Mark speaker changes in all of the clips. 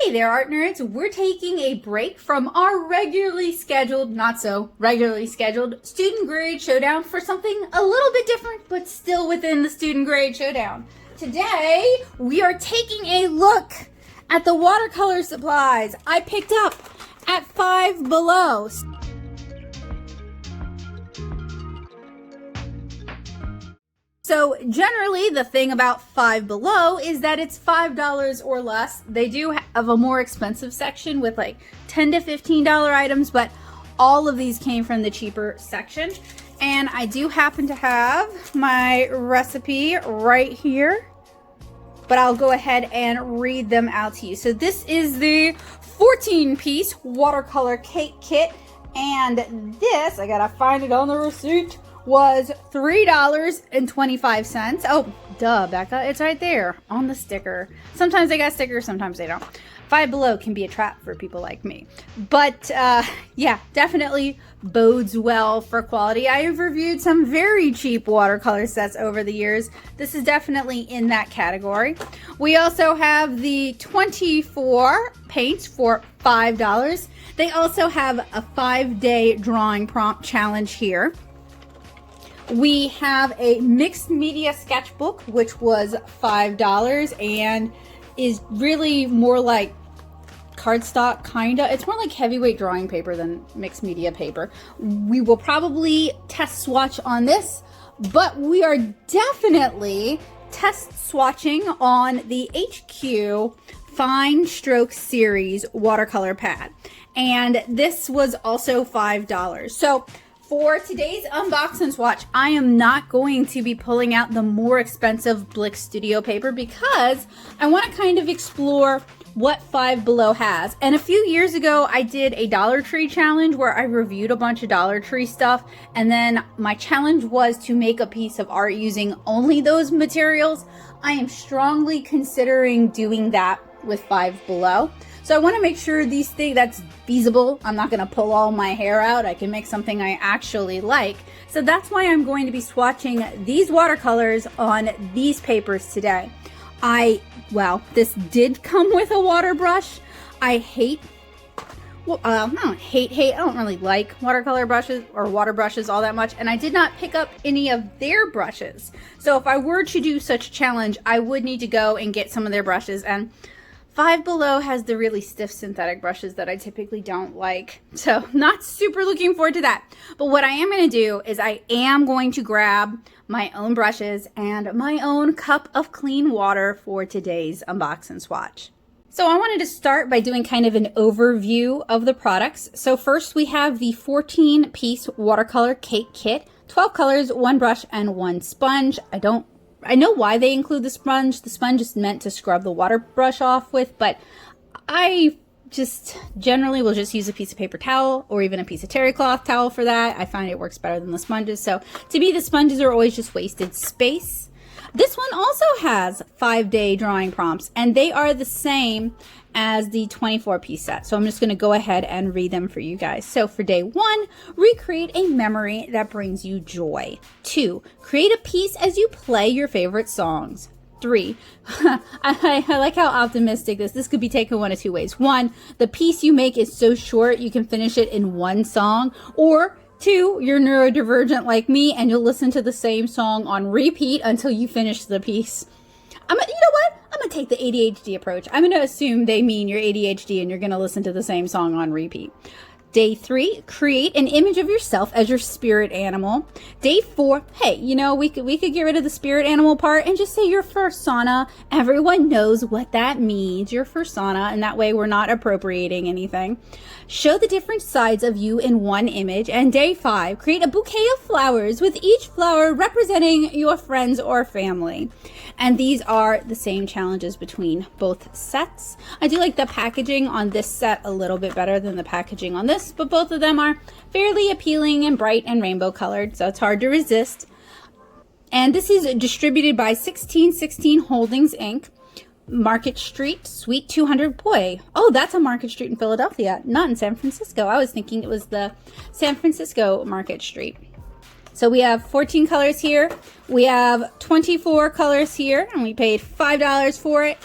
Speaker 1: Hey there, art nerds. We're taking a break from our regularly scheduled, not so regularly scheduled, student grade showdown for something a little bit different, but still within the student grade showdown. Today, we are taking a look at the watercolor supplies I picked up at 5Below. So generally, the thing about 5Below is that it's $5 or less. They do have a more expensive section with like $10 to $15 items, but all of these came from the cheaper section. And I do happen to have my recipe right here, but I'll go ahead and read them out to you. So this is the 14-piece Watercolor Cake Kit, and this, I gotta find it on the receipt, was $3.25. Oh, duh, Becca, it's right there on the sticker. Sometimes they got stickers, sometimes they don't. 5Below can be a trap for people like me. But yeah, definitely bodes well for quality. I have reviewed some very cheap watercolor sets over the years. This is definitely in that category. We also have the 24 paints for $5. They also have a 5-day drawing prompt challenge here. We have a mixed media sketchbook, which was $5 and is really more like cardstock, kinda. It's more like heavyweight drawing paper than mixed media paper. We will probably test swatch on this, but we are definitely test swatching on the HQ Fine Stroke Series watercolor pad. And this was also $5. So for today's unbox and swatch, I am not going to be pulling out the more expensive Blick Studio paper because I want to kind of explore what 5Below has. And a few years ago, I did a Dollar Tree challenge where I reviewed a bunch of Dollar Tree stuff. And then my challenge was to make a piece of art using only those materials. I am strongly considering doing that with 5Below. So I want to make sure that's feasible. I'm not going to pull all my hair out. I can make something I actually like. So that's why I'm going to be swatching these watercolors on these papers today. Well, this did come with a water brush. I don't really like watercolor brushes or water brushes all that much, and I did not pick up any of their brushes. So if I were to do such a challenge, I would need to go and get some of their brushes, and 5Below has the really stiff synthetic brushes that I typically don't like. So not super looking forward to that. But what I am going to do is I am going to grab my own brushes and my own cup of clean water for today's unbox and swatch. So I wanted to start by doing kind of an overview of the products. So first we have the 14-piece Watercolor Cake Kit, 12 colors, 1 brush, and 1 sponge. I know why they include the sponge. The sponge is meant to scrub the water brush off with, but I just generally will just use a piece of paper towel or even a piece of terry cloth towel for that. I find it works better than the sponges. So to me, the sponges are always just wasted space. This one also has 5-day drawing prompts, and they are the same as the 24-piece set. So I'm just going to go ahead and read them for you guys. So for day 1, recreate a memory that brings you joy. 2, create a piece as you play your favorite songs. 3, I like how optimistic this could be taken one of two ways. 1, the piece you make is so short you can finish it in 1 song. Or 2, you're neurodivergent like me and you'll listen to the same song on repeat until you finish the piece. You know what? I'm going to take the ADHD approach. I'm going to assume they mean you're ADHD and you're going to listen to the same song on repeat. Day 3, create an image of yourself as your spirit animal. Day 4, hey, we could get rid of the spirit animal part and just say your fursona. Everyone knows what that means, your fursona, and that way we're not appropriating anything. Show the different sides of you in one image. And day 5, create a bouquet of flowers with each flower representing your friends or family. And these are the same challenges between both sets. I do like the packaging on this set a little bit better than the packaging on this, but both of them are fairly appealing and bright and rainbow colored, so it's hard to resist. And this is distributed by 1616 Holdings Inc. Market Street, Suite 200. Boy, oh, that's a Market Street in Philadelphia, not in San Francisco. I was thinking it was the San Francisco Market Street. So we have 14 colors here. We have 24 colors here, and we paid $5 for it.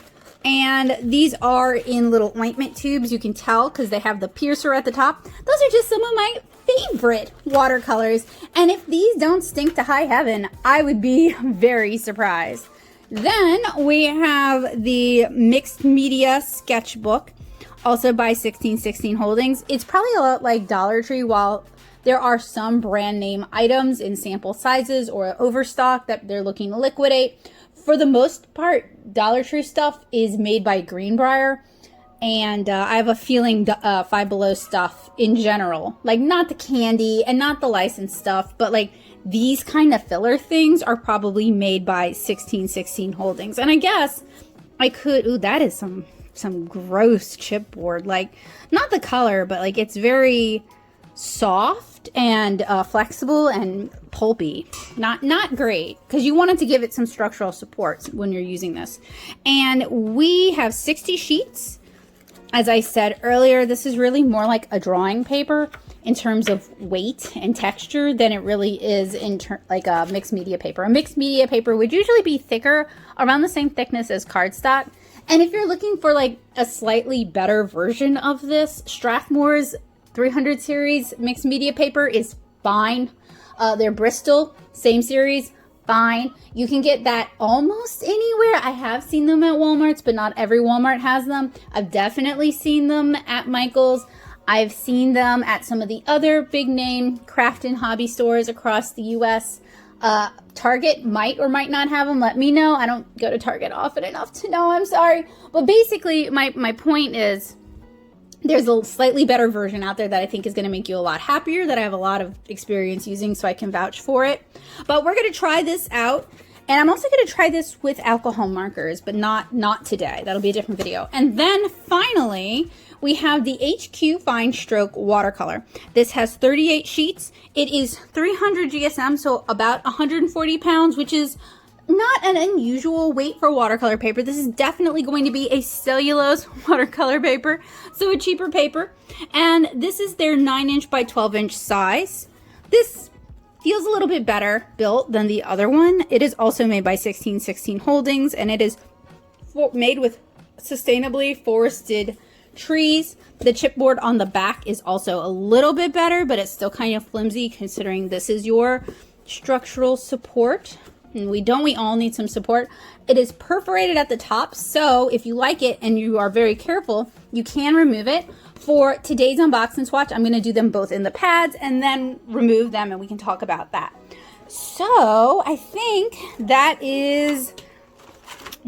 Speaker 1: And these are in little ointment tubes. You can tell because they have the piercer at the top. Those are just some of my favorite watercolors. And if these don't stink to high heaven, I would be very surprised. Then we have the Mixed Media Sketchbook, also by 1616 Holdings. It's probably a lot like Dollar Tree, while there are some brand name items in sample sizes or overstock that they're looking to liquidate. For the most part, Dollar Tree stuff is made by Greenbrier, and I have a feeling 5Below stuff in general, like not the candy and not the licensed stuff, but like these kind of filler things are probably made by 1616 Holdings. And I guess I could, ooh, that is some gross chipboard, like not the color, but like it's very soft and flexible and pulpy. Not great, because you wanted to give it some structural support when you're using this. And we have 60 sheets. As I said earlier, this is really more like a drawing paper in terms of weight and texture than it really is in like a mixed media paper. A mixed media paper would usually be thicker, around the same thickness as cardstock. And if you're looking for like a slightly better version of this, Strathmore's 300 series mixed media paper is fine. They're Bristol, same series, fine. You can get that almost anywhere. I have seen them at Walmart's, but not every Walmart has them. I've definitely seen them at Michael's. I've seen them at some of the other big name craft and hobby stores across the US. Target might or might not have them. Let me know. I don't go to Target often enough to know. I'm sorry. But basically, my point is, there's a slightly better version out there that I think is going to make you a lot happier, that I have a lot of experience using, so I can vouch for it. But we're going to try this out. And I'm also going to try this with alcohol markers, but not today. That'll be a different video. And then finally, we have the HQ Fine Stroke Watercolor. This has 38 sheets. It is 300 GSM, so about 140 pounds, which is not an unusual weight for watercolor paper. This is definitely going to be a cellulose watercolor paper, so a cheaper paper. And this is their 9" by 12" size. This feels a little bit better built than the other one. It is also made by 1616 Holdings, and it is made with sustainably forested trees. The chipboard on the back is also a little bit better, but it's still kind of flimsy considering this is your structural support. And we all need some support. It is perforated at the top, so if you like it and you are very careful, you can remove it. For today's unbox and swatch, I'm going to do them both in the pads and then remove them, and we can talk about that. So I think that is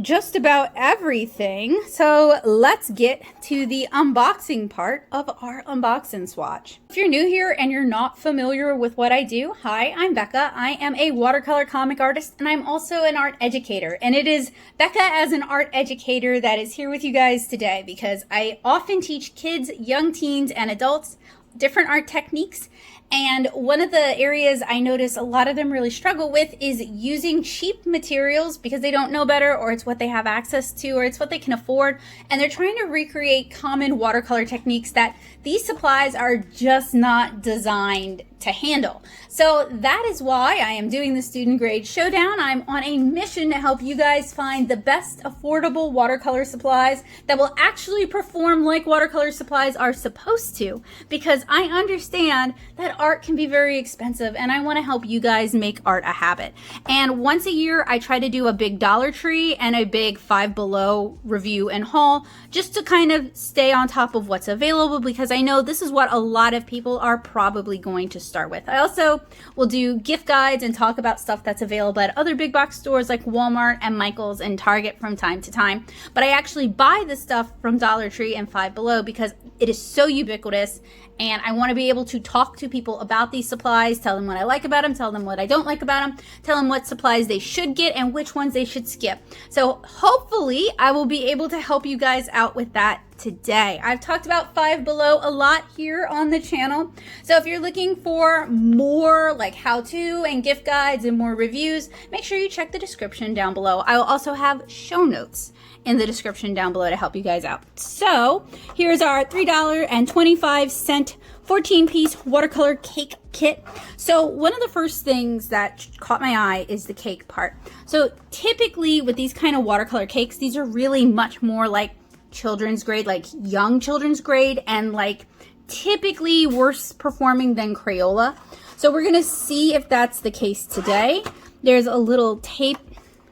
Speaker 1: just about everything. So let's get to the unboxing part of our unbox and swatch. If you're new here and you're not familiar with what I do, hi, I'm Becca. I am a watercolor comic artist, and I'm also an art educator. And it is Becca as an art educator that is here with you guys today, because I often teach kids, young teens, and adults different art techniques. And one of the areas I notice a lot of them really struggle with is using cheap materials because they don't know better, or it's what they have access to, or it's what they can afford. And they're trying to recreate common watercolor techniques that these supplies are just not designed to handle. So that is why I am doing the Student Grade Showdown. I'm on a mission to help you guys find the best affordable watercolor supplies that will actually perform like watercolor supplies are supposed to, because I understand that art can be very expensive, and I want to help you guys make art a habit. And once a year, I try to do a big Dollar Tree and a big 5Below review and haul, just to kind of stay on top of what's available, because I know this is what a lot of people are probably going to start with. I also will do gift guides and talk about stuff that's available at other big box stores like Walmart and Michael's and Target from time to time. But I actually buy this stuff from Dollar Tree and 5Below because it is so ubiquitous, and I want to be able to talk to people about these supplies, tell them what I like about them, tell them what I don't like about them, tell them what supplies they should get and which ones they should skip. So hopefully I will be able to help you guys out with that today. I've talked about 5Below a lot here on the channel. So if you're looking for more like how-to and gift guides and more reviews, make sure you check the description down below. I will also have show notes in the description down below to help you guys out. So here's our $3.25 14-piece watercolor cake kit. So one of the first things that caught my eye is the cake part. So typically with these kind of watercolor cakes, these are really much more like children's grade, like young children's grade, and like typically worse performing than Crayola. So we're gonna see if that's the case today. There's a little tape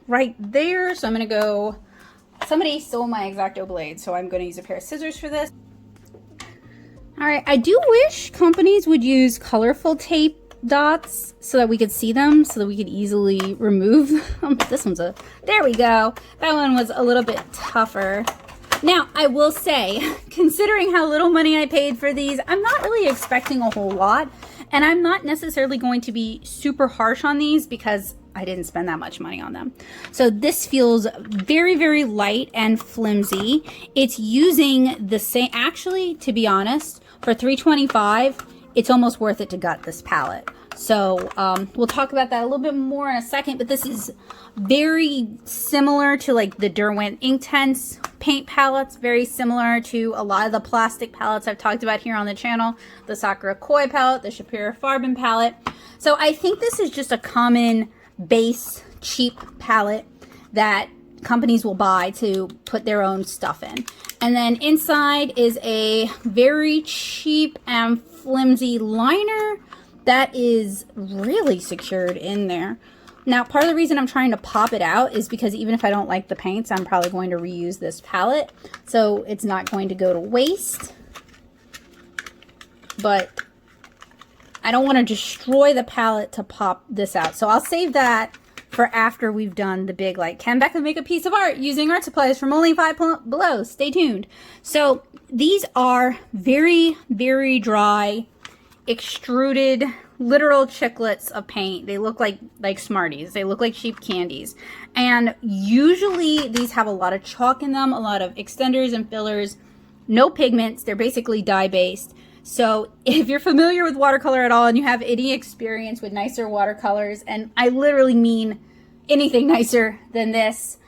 Speaker 1: right there. So I'm gonna go, somebody stole my X-Acto blade, so I'm gonna use a pair of scissors for this. All right, I do wish companies would use colorful tape dots so that we could see them, so that we could easily remove them. This one's there we go. That one was a little bit tougher. Now, I will say, considering how little money I paid for these, I'm not really expecting a whole lot, and I'm not necessarily going to be super harsh on these because I didn't spend that much money on them. So this feels very, very light and flimsy. It's using the same, actually, to be honest, for $3.25, it's almost worth it to gut this palette. So we'll talk about that a little bit more in a second, but this is very similar to like the Derwent Inktense paint palettes, very similar to a lot of the plastic palettes I've talked about here on the channel, the Sakura Koi palette, the Shapiro Farben palette. So I think this is just a common base cheap palette that companies will buy to put their own stuff in. And then inside is a very cheap and flimsy liner that is really secured in there. Now, part of the reason I'm trying to pop it out is because even if I don't like the paints, I'm probably going to reuse this palette. So it's not going to go to waste. But I don't want to destroy the palette to pop this out. So I'll save that for after we've done the big, like, can Becca make a piece of art using art supplies from only 5Below? Stay tuned. So these are very, very dry, extruded, literal chiclets of paint. They look like Smarties. They look like cheap candies. And usually these have a lot of chalk in them, a lot of extenders and fillers, no pigments. They're basically dye-based. So if you're familiar with watercolor at all and you have any experience with nicer watercolors, and I literally mean anything nicer than this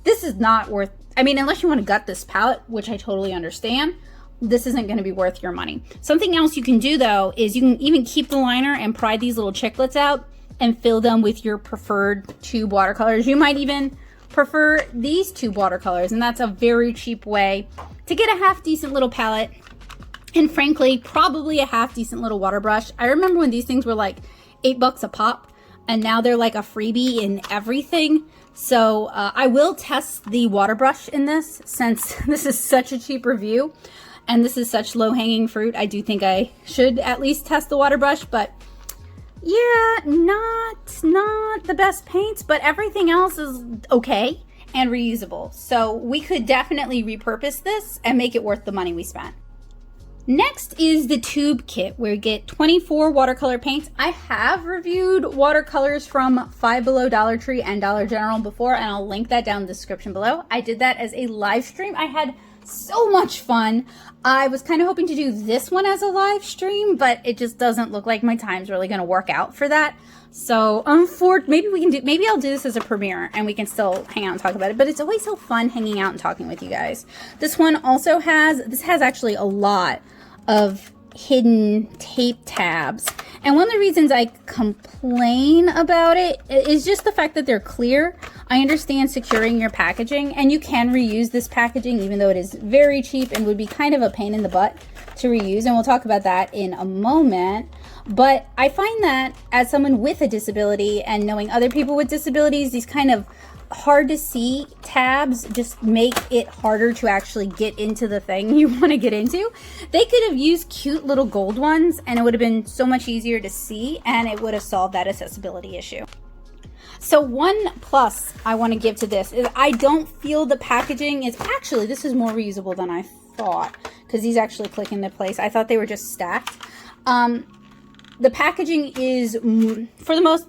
Speaker 1: is not worth, I mean, unless you want to gut this palette, which I totally understand, this isn't going to be worth your money. Something else you can do though is you can even keep the liner and pry these little chiclets out and fill them with your preferred tube watercolors. You might even prefer these tube watercolors, and that's a very cheap way to get a half decent little palette. And frankly, probably a half decent little water brush. I remember when these things were like $8 a pop, and now they're like a freebie in everything. So I will test the water brush in this, since this is such a cheap review and this is such low-hanging fruit. I do think I should at least test the water brush, but yeah, not the best paints, but everything else is okay and reusable. So we could definitely repurpose this and make it worth the money we spent. Next is the tube kit, where you get 24 watercolor paints. I have reviewed watercolors from 5Below, Dollar Tree, and Dollar General before, and I'll link that down in the description below. I did that as a live stream. I had so much fun. I was kind of hoping to do this one as a live stream, but it just doesn't look like my time's really going to work out for that. So maybe I'll do this as a premiere and we can still hang out and talk about it, but it's always so fun hanging out and talking with you guys. This one also has actually a lot of hidden tape tabs, and one of the reasons I complain about it is just the fact that they're clear. I understand securing your packaging, and you can reuse this packaging even though it is very cheap and would be kind of a pain in the butt to reuse, and we'll talk about that in a moment. But I find that as someone with a disability and knowing other people with disabilities, these kind of hard to see tabs just make it harder to actually get into the thing you want to get into. They could have used cute little gold ones and it would have been so much easier to see, and it would have solved that accessibility issue. So one plus I want to give to this is I don't feel the packaging is actually, this is more reusable than I thought, because these actually click into place. I thought they were just stacked. The packaging is, for the most,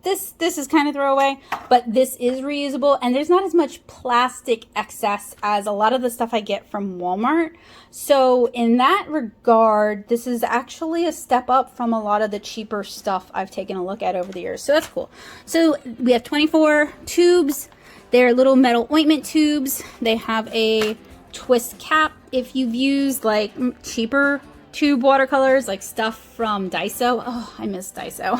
Speaker 1: this is kind of throwaway, but this is reusable, and there's not as much plastic excess as a lot of the stuff I get from Walmart. So in that regard, this is actually a step up from a lot of the cheaper stuff I've taken a look at over the years. So that's cool. So we have 24 tubes. They're little metal ointment tubes. They have a twist cap. If you've used like cheaper tube watercolors, like stuff from Daiso. Oh, I miss Daiso.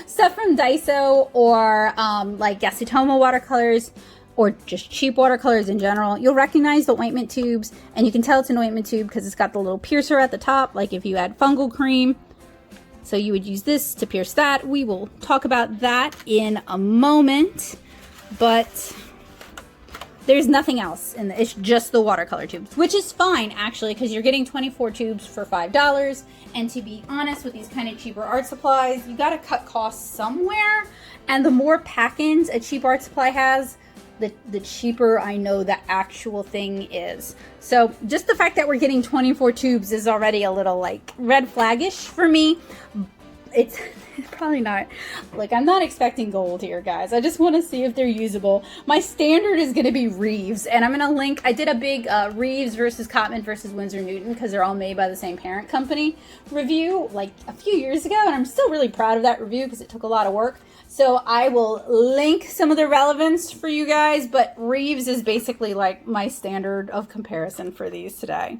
Speaker 1: Stuff from Daiso, or like Yasutoma watercolors, or just cheap watercolors in general, you'll recognize the ointment tubes, and you can tell it's an ointment tube because it's got the little piercer at the top, like if you add fungal cream. So you would use this to pierce that. We will talk about that in a moment, but there's nothing else, and it's just the watercolor tubes, which is fine actually, because you're getting 24 tubes for $5. And to be honest, with these kind of cheaper art supplies, you got to cut costs somewhere. And the more pack-ins a cheap art supply has, the cheaper I know the actual thing is. So just the fact that we're getting 24 tubes is already a little like red flaggish for me. It's probably not, like, I'm not expecting gold here, guys. I just want to see if they're usable. My standard is going to be Reeves, and I'm going to link, I did a big Reeves versus Cotman versus Winsor Newton, because they're all made by the same parent company review, like a few years ago, and I'm still really proud of that review because it took a lot of work. So I will link some of the relevance for you guys, but Reeves is basically like my standard of comparison for these today.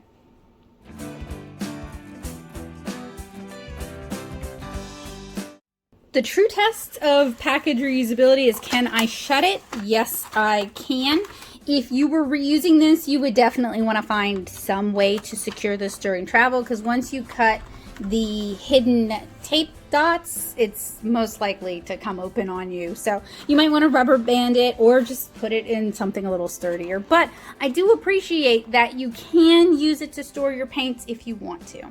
Speaker 1: The true test of package reusability is, can I shut it? Yes, I can. If you were reusing this, you would definitely want to find some way to secure this during travel, because once you cut the hidden tape dots, it's most likely to come open on you. So you might want to rubber band it or just put it in something a little sturdier. But I do appreciate that you can use it to store your paints if you want to.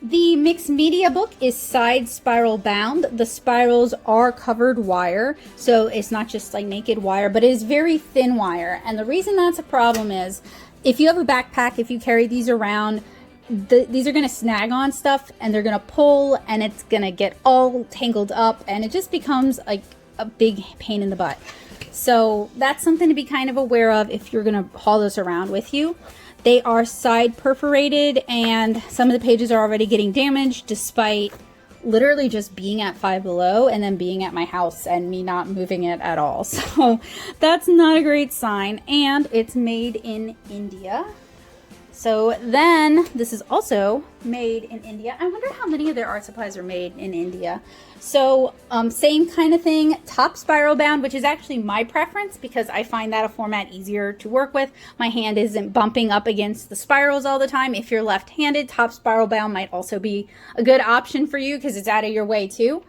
Speaker 1: The mixed media book is side spiral bound. The spirals are covered wire, so it's not just like naked wire, but it is very thin wire. And the reason that's a problem is if you have a backpack, if you carry these around, these are going to snag on stuff, and they're going to pull, and it's going to get all tangled up, and it just becomes like a big pain in the butt. So that's something to be kind of aware of if you're going to haul this around with you. They are side perforated, and some of the pages are already getting damaged despite literally just being at 5Below and then being at my house and me not moving it at all. So that's not a great sign. And it's made in India. So then this is also made in India. I wonder how many of their art supplies are made in India. So same kind of thing, top spiral bound, which is actually my preference because I find that a format easier to work with. My hand isn't bumping up against the spirals all the time. If you're left-handed, top spiral bound might also be a good option for you because it's out of your way too.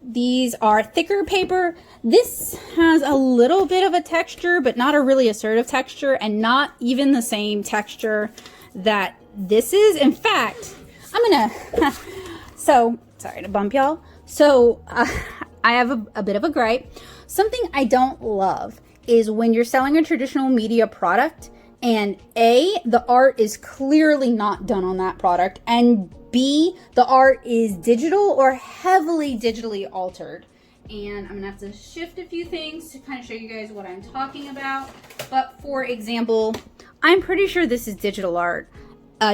Speaker 1: These are thicker paper. This has a little bit of a texture, but not a really assertive texture, and not even the same texture that this is. In fact, I'm gonna, so sorry to bump y'all. So I have a bit of a gripe. Something I don't love is when you're selling a traditional media product and A, the art is clearly not done on that product, and B, the art is digital or heavily digitally altered. And I'm gonna have to shift a few things to kind of show you guys what I'm talking about. But for example, I'm pretty sure this is digital art.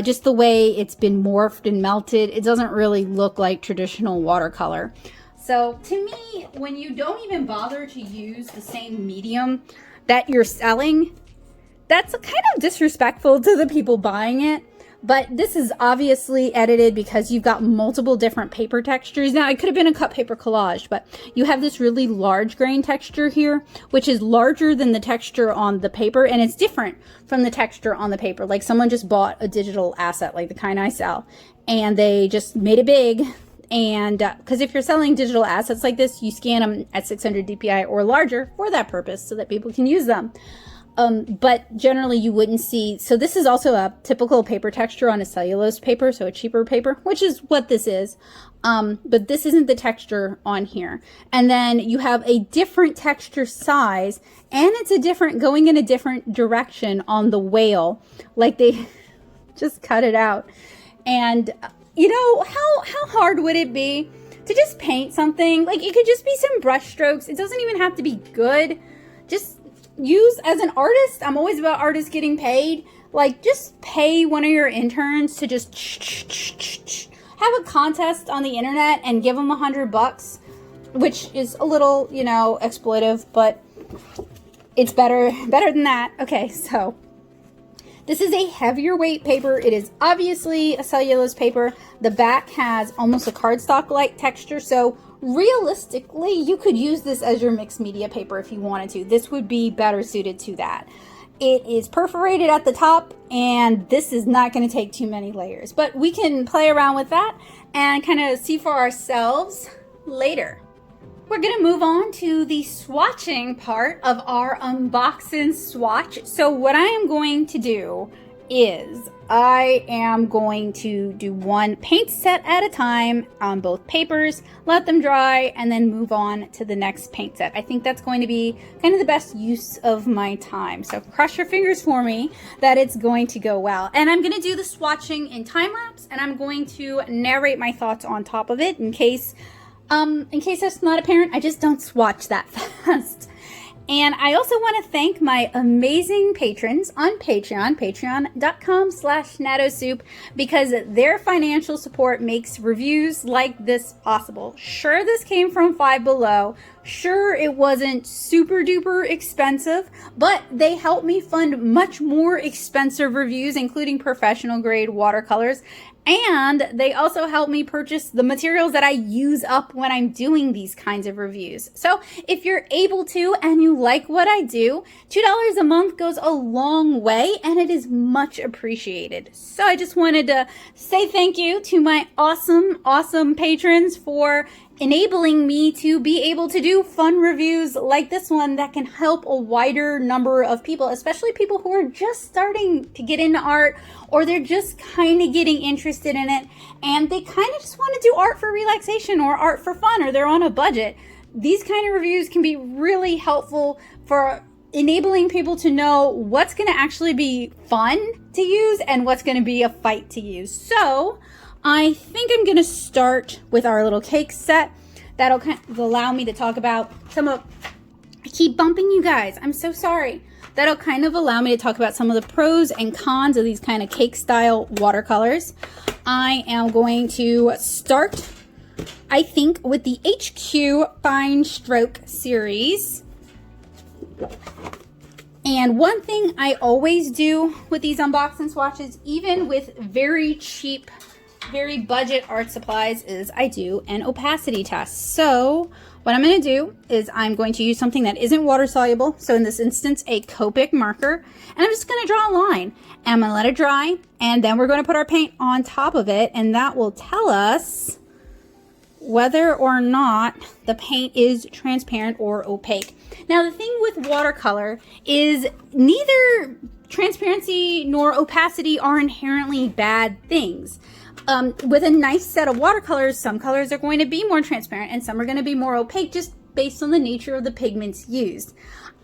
Speaker 1: Just the way it's been morphed and melted, it doesn't really look like traditional watercolor. So to me, when you don't even bother to use the same medium that you're selling, that's kind of disrespectful to the people buying it. But this is obviously edited because you've got multiple different paper textures. Now, it could have been a cut paper collage, but you have this really large grain texture here, which is larger than the texture on the paper, and it's different from the texture on the paper. Like someone just bought a digital asset, like the kind I sell, and they just made it big. And because if you're selling digital assets like this, you scan them at 600 DPI or larger for that purpose so that people can use them. But generally you wouldn't see, so this is also a typical paper texture on a cellulose paper, so a cheaper paper, which is what this is. But this isn't the texture on here. And then you have a different texture size, and it's a different, going in a different direction on the whale. Like they just cut it out. And you know, how hard would it be to just paint something? Like, it could just be some brush strokes. It doesn't even have to be good. Just use, as an artist, I'm always about artists getting paid. Like, just pay one of your interns to just have a contest on the internet and give them $100, which is a little, you know, exploitive, but it's better than that. Okay, so this is a heavier weight paper. It is obviously a cellulose paper. The back has almost a cardstock-like texture, so realistically, you could use this as your mixed media paper if you wanted to. This would be better suited to that. It is perforated at the top, and this is not going to take too many layers, but we can play around with that and kind of see for ourselves later. We're going to move on to the swatching part of our unboxing swatch. So what I am going to do is I am going to do one paint set at a time on both papers, let them dry, and then move on to the next paint set. I think that's going to be kind of the best use of my time. So cross your fingers for me that it's going to go well. And I'm going to do the swatching in time lapse, and I'm going to narrate my thoughts on top of it in case that's not apparent. I just don't swatch that fast. And I also want to thank my amazing patrons on Patreon, patreon.com/nattosoup, because their financial support makes reviews like this possible. Sure, this came from 5Below. Sure, it wasn't super duper expensive, but they helped me fund much more expensive reviews, including professional grade watercolors. And they also help me purchase the materials that I use up when I'm doing these kinds of reviews. So if you're able to and you like what I do, $2 a month goes a long way and it is much appreciated. So I just wanted to say thank you to my awesome patrons for enabling me to be able to do fun reviews like this one that can help a wider number of people, especially people who are just starting to get into art, or they're just kind of getting interested in it and they kind of just want to do art for relaxation or art for fun, or they're on a budget. These kind of reviews can be really helpful for enabling people to know what's going to actually be fun to use and what's going to be a fight to use. So I think I'm going to start with our little cake set. That'll kind of allow me to talk about I keep bumping you guys. I'm so sorry. That'll kind of allow me to talk about some of the pros and cons of these kind of cake style watercolors. I am going to start, I think, with the HQ Fine Stroke series. And one thing I always do with these unboxing swatches, even with very cheap, very budget art supplies, is I do an opacity test. So what I'm going to do is I'm going to use something that isn't water soluble. So in this instance, a Copic marker, and I'm just going to draw a line and I'm going to let it dry. And then we're going to put our paint on top of it, and that will tell us whether or not the paint is transparent or opaque. Now, the thing with watercolor is neither transparency nor opacity are inherently bad things. With a nice set of watercolors, some colors are going to be more transparent and some are going to be more opaque just based on the nature of the pigments used.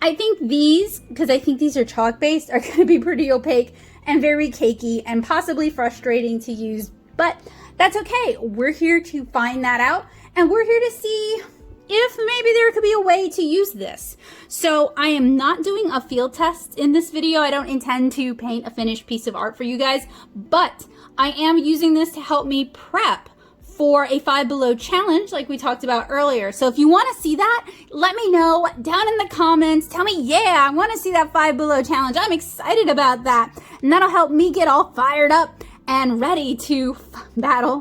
Speaker 1: I think these, because I think these are chalk based, are going to be pretty opaque and very cakey and possibly frustrating to use, but that's okay. We're here to find that out, and we're here to see if maybe there could be a way to use this. So I am not doing a field test in this video. I don't intend to paint a finished piece of art for you guys, but I am using this to help me prep for a 5Below challenge like we talked about earlier. So if you want to see that, let me know down in the comments. Tell me, yeah, I want to see that 5Below challenge. I'm excited about that. And that'll help me get all fired up and ready to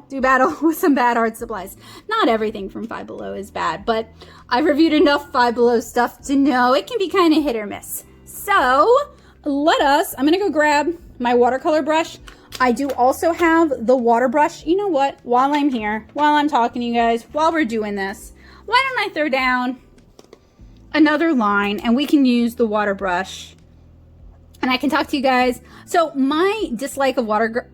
Speaker 1: do battle with some bad art supplies. Not everything from 5Below is bad, but I've reviewed enough 5Below stuff to know it can be kind of hit or miss. So I'm gonna go grab my watercolor brush. I do also have the water brush. You know what, while I'm here, while I'm talking to you guys, while we're doing this, why don't I throw down another line and we can use the water brush and I can talk to you guys. So my dislike of water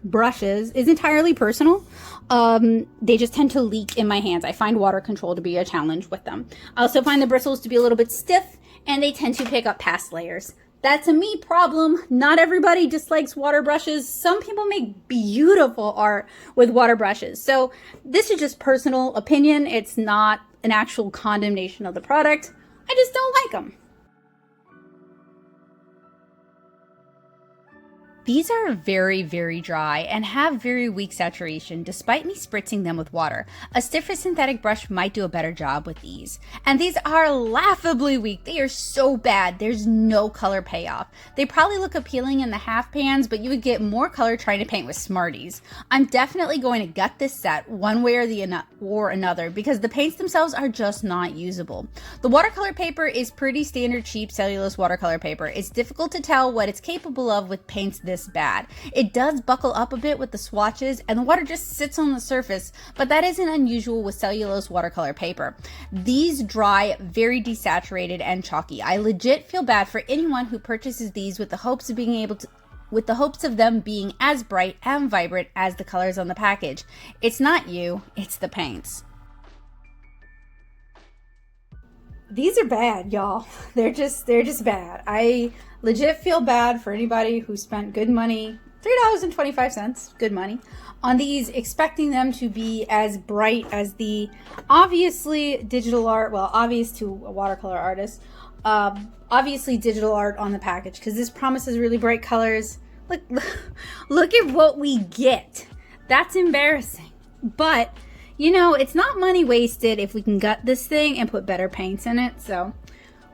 Speaker 1: brushes is entirely personal. They just tend to leak in my hands. I find water control to be a challenge with them. I also find the bristles to be a little bit stiff and they tend to pick up past layers. That's a me problem. Not everybody dislikes water brushes. Some people make beautiful art with water brushes. So this is just personal opinion. It's not an actual condemnation of the product. I just don't like them. These are very, very dry and have very weak saturation despite me spritzing them with water. A stiffer synthetic brush might do a better job with these. And these are laughably weak. They are so bad. There's no color payoff. They probably look appealing in the half pans, but you would get more color trying to paint with Smarties. I'm definitely going to gut this set one way or another because the paints themselves are just not usable. The watercolor paper is pretty standard cheap cellulose watercolor paper. It's difficult to tell what it's capable of with paints this bad. It does buckle up a bit with the swatches and the water just sits on the surface, but that isn't unusual with cellulose watercolor paper. These dry very desaturated and chalky. I legit feel bad for anyone who purchases these with the hopes of them being as bright and vibrant as the colors on the package. It's not you, it's the paints. These are bad, y'all. They're just bad. I legit feel bad for anybody who spent good money, $3.25, good money, on these, expecting them to be as bright as the obviously digital art, well, obvious to a watercolor artist, obviously digital art on the package, because this promises really bright colors. Look at what we get. That's embarrassing. But you know, it's not money wasted if we can gut this thing and put better paints in it. So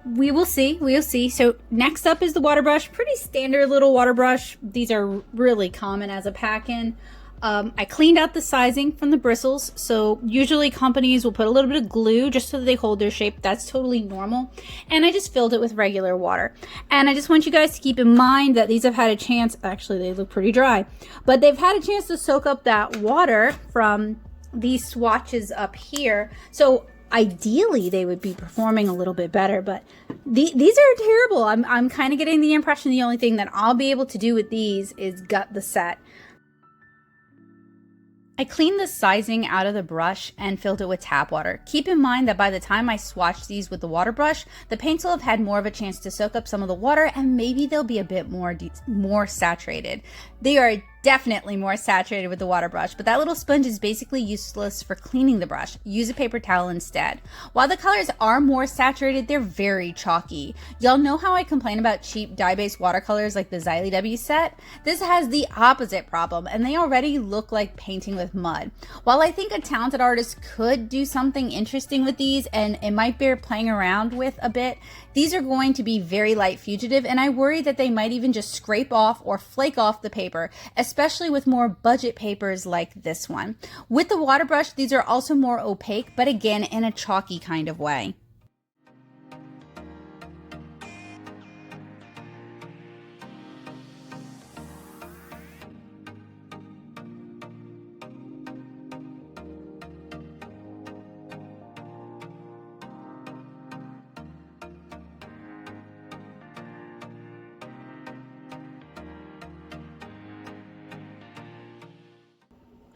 Speaker 1: we will see. We'll see. So next up is the water brush. Pretty standard little water brush. These are really common as a pack-in. I cleaned out the sizing from the bristles. So usually companies will put a little bit of glue just so that they hold their shape. That's totally normal. And I just filled it with regular water. And I just want you guys to keep in mind that these have had a chance. Actually, they look pretty dry. But they've had a chance to soak up that water from these swatches up here. So ideally they would be performing a little bit better, but these are terrible. I'm kind of getting the impression the only thing that I'll be able to do with these is gut the set. I cleaned the sizing out of the brush and filled it with tap water. Keep in mind that by the time I swatch these with the water brush, the paints will have had more of a chance to soak up some of the water and maybe they'll be a bit more saturated. They are definitely more saturated with the water brush, but that little sponge is basically useless for cleaning the brush. Use a paper towel instead. While the colors are more saturated, they're very chalky. Y'all know how I complain about cheap dye-based watercolors like the Xylee W set? This has the opposite problem, and they already look like painting with mud. While I think a talented artist could do something interesting with these, and it might bear playing around with a bit, these are going to be very light fugitive, and I worry that they might even just scrape off or flake off the paper, especially with more budget papers like this one. With the water brush, these are also more opaque, but again, in a chalky kind of way.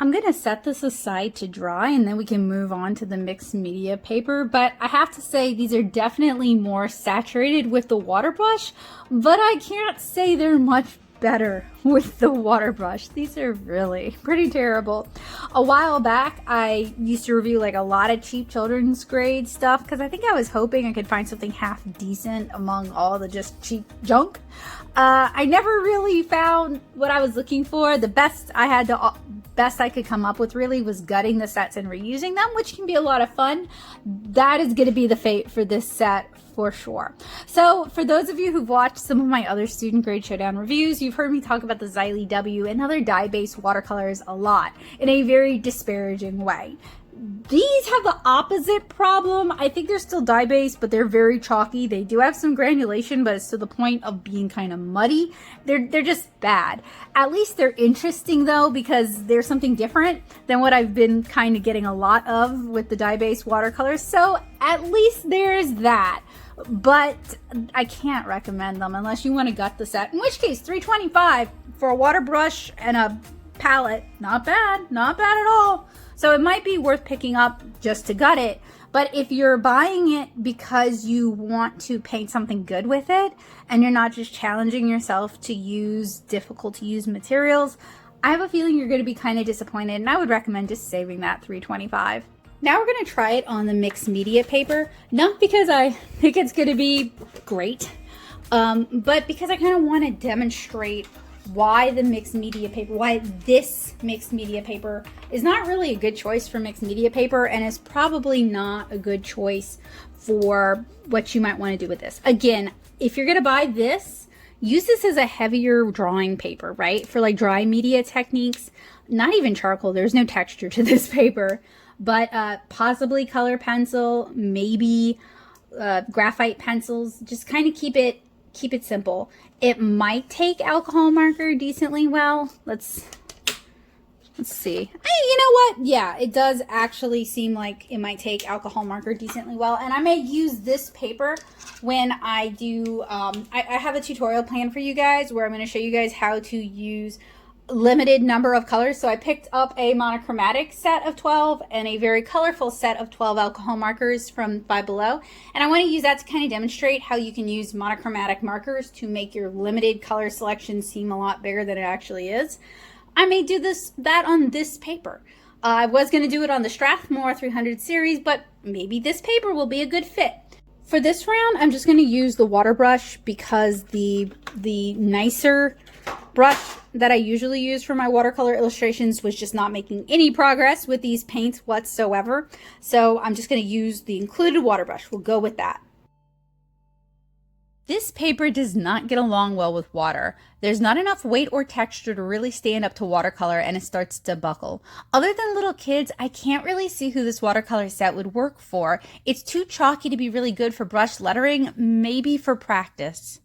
Speaker 1: I'm going to set this aside to dry and then we can move on to the mixed media paper, but I have to say these are definitely more saturated with the water brush, but I can't say they're much better with the water brush. These are really pretty terrible. A while back, I used to review like a lot of cheap children's grade stuff because I think I was hoping I could find something half decent among all the just cheap junk. I never really found what I was looking for. The best I could come up with really was gutting the sets and reusing them, which can be a lot of fun. That is going to be the fate for this set for sure. So for those of you who've watched some of my other student grade showdown reviews, you've heard me talk about the Xylee W and other dye-based watercolors a lot in a very disparaging way. These have the opposite problem. I think they're still dye-based, but they're very chalky. They do have some granulation, but it's to the point of being kind of muddy. They're just bad. At least they're interesting though, because they're something different than what I've been kind of getting a lot of with the dye-based watercolors. So at least there's that. But I can't recommend them unless you want to gut the set. In which case, $3.25 for a water brush and a palette. Not bad. Not bad at all. So it might be worth picking up just to gut it, But if you're buying it because you want to paint something good with it, and you're not just challenging yourself to use difficult to use materials, I have a feeling you're going to be kind of disappointed, and I would recommend just saving that $3.25. Now we're going to try it on the mixed media paper, not because I think it's going to be great, but because I kind of want to demonstrate why this mixed media paper is not really a good choice for mixed media paper, and is probably not a good choice for what you might want to do with this. Again, if you're going to buy this, use this as a heavier drawing paper, right? For like dry media techniques, not even charcoal. There's no texture to this paper, but possibly color pencil, maybe graphite pencils. Just kind of keep it simple. It might take alcohol marker decently well. Let's see. You know what? Yeah, it does actually seem like it might take alcohol marker decently well. And I may use this paper when I do, I have a tutorial planned for you guys where I'm going to show you guys how to use limited number of colors. So I picked up a monochromatic set of 12 and a very colorful set of 12 alcohol markers from 5Below, and I want to use that to kind of demonstrate how you can use monochromatic markers to make your limited color selection seem a lot bigger than it actually is. I may do that on this paper. I was going to do it on the Strathmore 300 series, but maybe this paper will be a good fit. For this round, I'm just going to use the water brush because the nicer brush that I usually use for my watercolor illustrations was just not making any progress with these paints whatsoever. So I'm just going to use the included water brush. We'll go with that. This paper does not get along well with water. There's not enough weight or texture to really stand up to watercolor, and it starts to buckle. Other than little kids, I can't really see who this watercolor set would work for. It's too chalky to be really good for brush lettering, maybe for practice.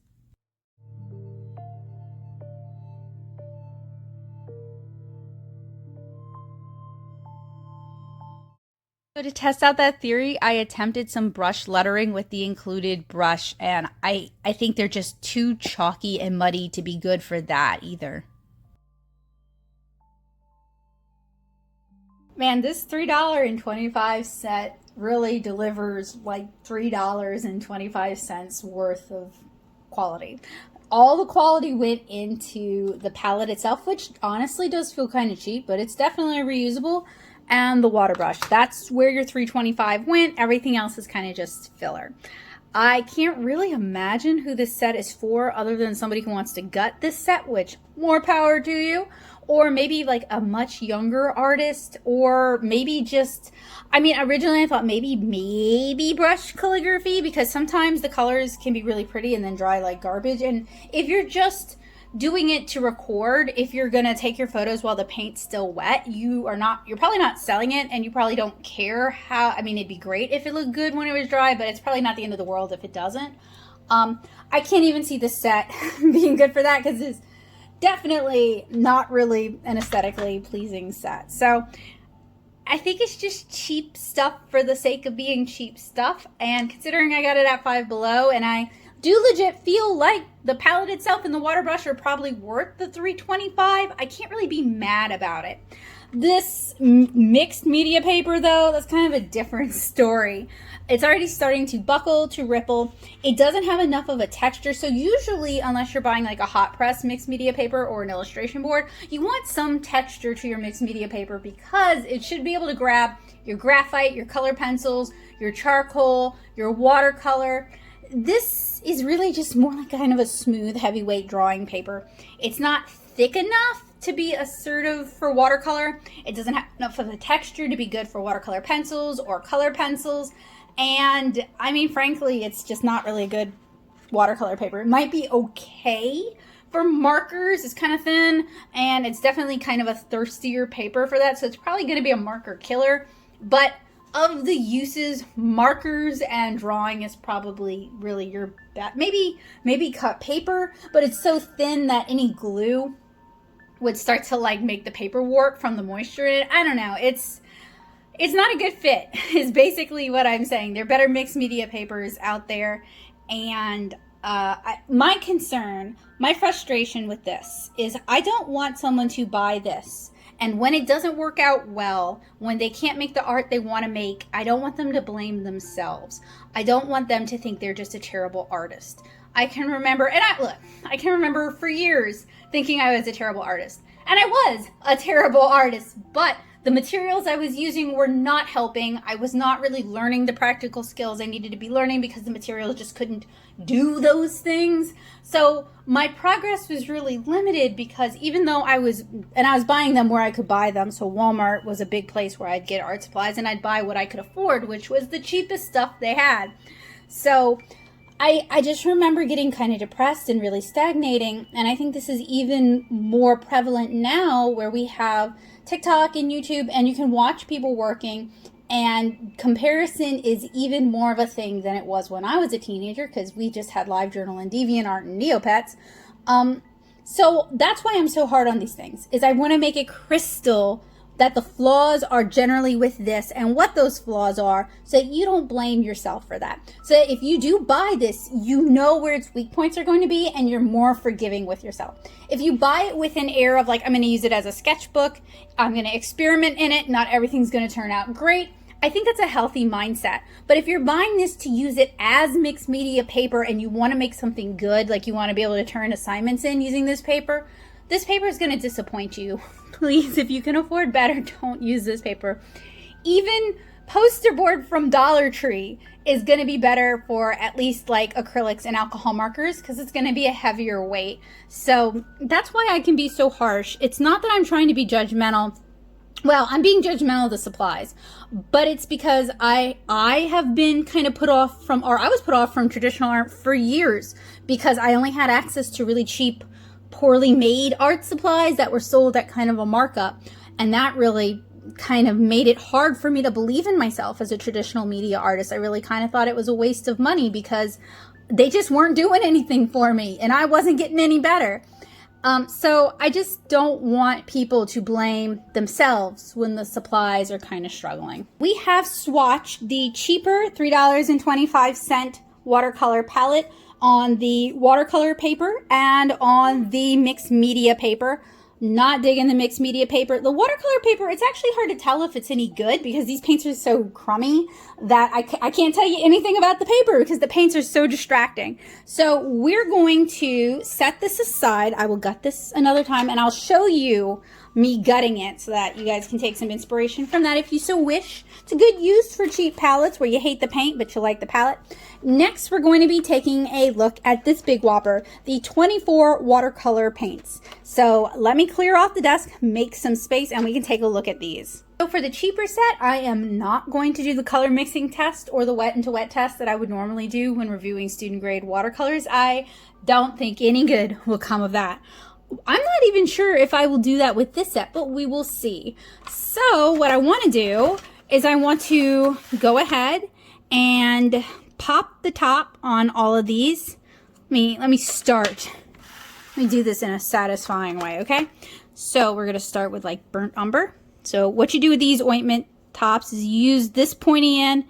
Speaker 1: So to test out that theory, I attempted some brush lettering with the included brush, and I think they're just too chalky and muddy to be good for that either. Man, this $3.25 set really delivers like $3.25 worth of quality. All the quality went into the palette itself, which honestly does feel kind of cheap, but it's definitely reusable. And the water brush, that's where your $3.25 went. Everything else is kind of just filler. I can't really imagine who this set is for other than somebody who wants to gut this set, which more power to you. Or maybe like a much younger artist, or maybe just, I mean, originally I thought maybe brush calligraphy, because sometimes the colors can be really pretty and then dry like garbage. And if you're just doing it to record, if you're gonna take your photos while the paint's still wet, you're probably not selling it, and you probably don't care how. I mean, it'd be great if it looked good when it was dry, but it's probably not the end of the world if it doesn't. I can't even see this set being good for that, because it's definitely not really an aesthetically pleasing set. So I think it's just cheap stuff for the sake of being cheap stuff, and considering I got it at 5Below, and I do legit feel like the palette itself and the water brush are probably worth the $3.25, I can't really be mad about it. This mixed media paper, though, that's kind of a different story. It's already starting to buckle, to ripple. It doesn't have enough of a texture, so usually, unless you're buying like a hot press mixed media paper or an illustration board, you want some texture to your mixed media paper, because it should be able to grab your graphite, your color pencils, your charcoal, your watercolor. This is really just more like kind of a smooth, heavyweight drawing paper. It's not thick enough to be assertive for watercolor. It doesn't have enough of a texture to be good for watercolor pencils or color pencils. And I mean, frankly, it's just not really a good watercolor paper. It might be okay for markers. It's kind of thin, and it's definitely kind of a thirstier paper for that. So it's probably going to be a marker killer. But of the uses, markers and drawing is probably really your best. Maybe cut paper, but it's so thin that any glue would start to like make the paper warp from the moisture in it. I don't know. It's not a good fit is basically what I'm saying. There are better mixed media papers out there. And my concern, my frustration with this is I don't want someone to buy this And when it doesn't work out well, when they can't make the art they want to make, I don't want them to blame themselves. I don't want them to think they're just a terrible artist. I can remember, and I can remember for years thinking I was a terrible artist. And I was a terrible artist, but the materials I was using were not helping. I was not really learning the practical skills I needed to be learning because the materials just couldn't do those things. So my progress was really limited because even though I was buying them where I could buy them. So Walmart was a big place where I'd get art supplies and I'd buy what I could afford, which was the cheapest stuff they had. So I just remember getting kind of depressed and really stagnating. And I think this is even more prevalent now where we have TikTok and YouTube and you can watch people working, and comparison is even more of a thing than it was when I was a teenager because we just had LiveJournal and DeviantArt and Neopets. So that's why I'm so hard on these things, is I want to make it crystal that the flaws are generally with this and what those flaws are so that you don't blame yourself for that. So that if you do buy this, you know where its weak points are going to be and you're more forgiving with yourself. If you buy it with an air of like, I'm going to use it as a sketchbook, I'm going to experiment in it, not everything's going to turn out great, I think that's a healthy mindset. But if you're buying this to use it as mixed media paper and you want to make something good, like you want to be able to turn assignments in using this paper is going to disappoint you. Please, if you can afford better, don't use this paper. Even poster board from Dollar Tree is going to be better for at least like acrylics and alcohol markers because it's going to be a heavier weight. So that's why I can be so harsh. It's not that I'm trying to be judgmental. Well, I'm being judgmental of the supplies, but it's because I have been kind of put off from, or I was put off from traditional art for years because I only had access to really cheap, poorly made art supplies that were sold at kind of a markup. And that really kind of made it hard for me to believe in myself as a traditional media artist. I really kind of thought it was a waste of money because they just weren't doing anything for me and I wasn't getting any better. So I just don't want people to blame themselves when the supplies are kind of struggling. We have Swatch, the cheaper $3.25 watercolor palette, on the watercolor paper and on the mixed media paper. Not digging the mixed media paper. The watercolor paper, it's actually hard to tell if it's any good because these paints are so crummy that I can't tell you anything about the paper because the paints are so distracting. So we're going to set this aside. I will gut this another time and I'll show you me gutting it so that you guys can take some inspiration from that if you so wish. It's a good use for cheap palettes where you hate the paint but you like the palette. Next, we're going to be taking a look at this big whopper, the 24 watercolor paints. So let me clear off the desk, make some space, and we can take a look at these. So for the cheaper set, I am not going to do the color mixing test or the wet into wet test that I would normally do when reviewing student grade watercolors. I don't think any good will come of that. I'm not even sure if I will do that with this set, but we will see. So what I want to do is I want to go ahead and pop the top on all of these. Let me start. Let me do this in a satisfying way, okay? So we're gonna start with like burnt umber. So what you do with these ointment tops is you use this pointy end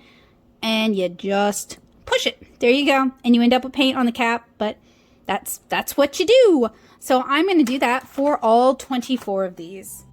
Speaker 1: and you just push it. There you go. And you end up with paint on the cap, but that's what you do. So I'm gonna do that for all 24 of these.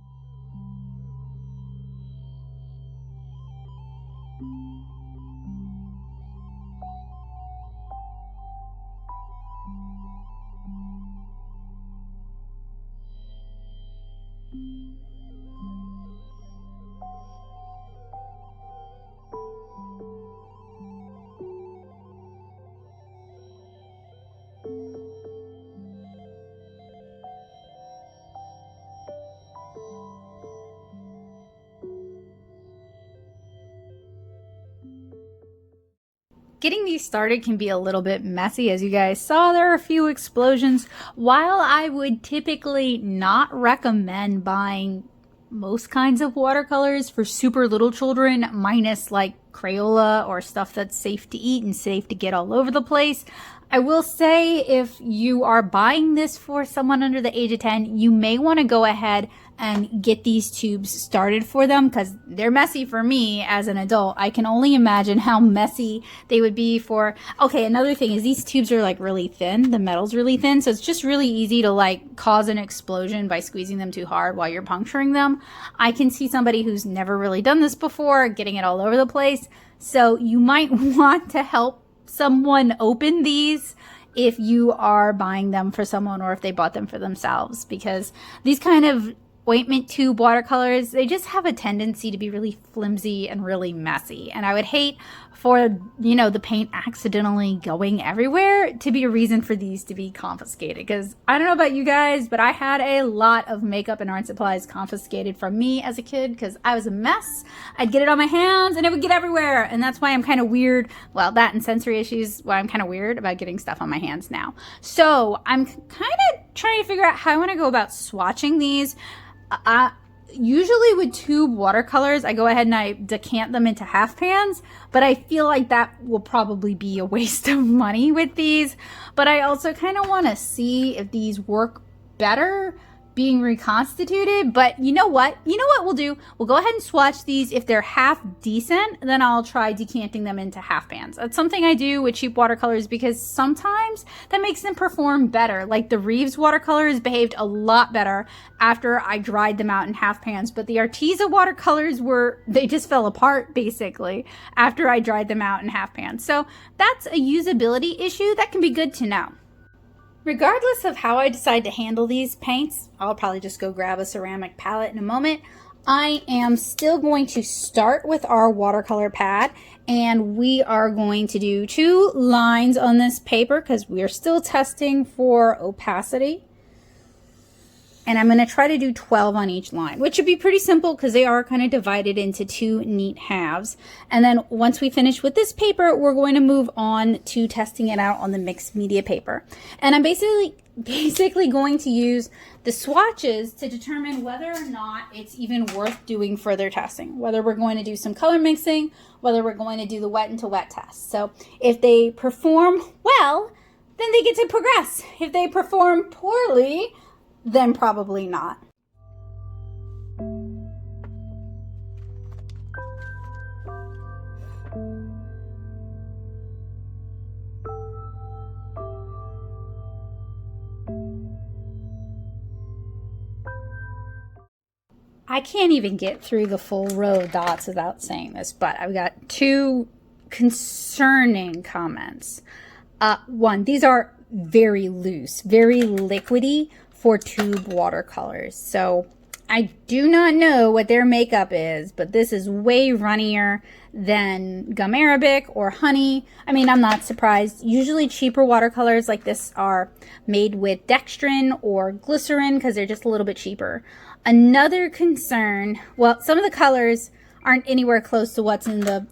Speaker 1: Getting these started can be a little bit messy. As you guys saw, there are a few explosions. While I would typically not recommend buying most kinds of watercolors for super little children, minus like Crayola or stuff that's safe to eat and safe to get all over the place, I will say if you are buying this for someone under the age of 10, you may want to go ahead and get these tubes started for them, because they're messy for me as an adult. I can only imagine how messy they would be for, okay, another thing is these tubes are like really thin. The metal's really thin, so it's just really easy to like cause an explosion by squeezing them too hard while you're puncturing them. I can see somebody who's never really done this before getting it all over the place. So you might want to help someone open these if you are buying them for someone or if they bought them for themselves, because these kind of ointment tube watercolors, they just have a tendency to be really flimsy and really messy. And I would hate for, you know, the paint accidentally going everywhere to be a reason for these to be confiscated. Because I don't know about you guys, but I had a lot of makeup and art supplies confiscated from me as a kid because I was a mess. I'd get it on my hands and it would get everywhere. And that's why I'm kind of weird. Well, that and sensory issues, why I'm kind of weird about getting stuff on my hands now. So I'm kind of trying to figure out how I want to go about swatching these. Usually with tube watercolors, I go ahead and I decant them into half pans, but I feel like that will probably be a waste of money with these. But I also kind of want to see if these work better being reconstituted. But you know what? You know what we'll do? We'll go ahead and swatch these. If they're half decent, then I'll try decanting them into half pans. That's something I do with cheap watercolors because sometimes that makes them perform better. Like the Reeves watercolors behaved a lot better after I dried them out in half pans, but the Arteza watercolors they just fell apart basically after I dried them out in half pans. So that's a usability issue that can be good to know. Regardless of how I decide to handle these paints, I'll probably just go grab a ceramic palette in a moment. I am still going to start with our watercolor pad, and we are going to do 2 lines on this paper because we are still testing for opacity. And I'm going to try to do 12 on each line, which should be pretty simple because they are kind of divided into 2 neat halves. And then once we finish with this paper, we're going to move on to testing it out on the mixed media paper. And I'm basically going to use the swatches to determine whether or not it's even worth doing further testing, whether we're going to do some color mixing, whether we're going to do the wet into wet test. So if they perform well, then they get to progress. If they perform poorly, then probably not. I can't even get through the full row of dots without saying this, but I've got 2 concerning comments. One, these are very loose, very liquidy for tube watercolors. So I do not know what their makeup is, but this is way runnier than gum arabic or honey. I mean, I'm not surprised. Usually cheaper watercolors like this are made with dextrin or glycerin because they're just a little bit cheaper. Another concern, well, some of the colors aren't anywhere close to what's on the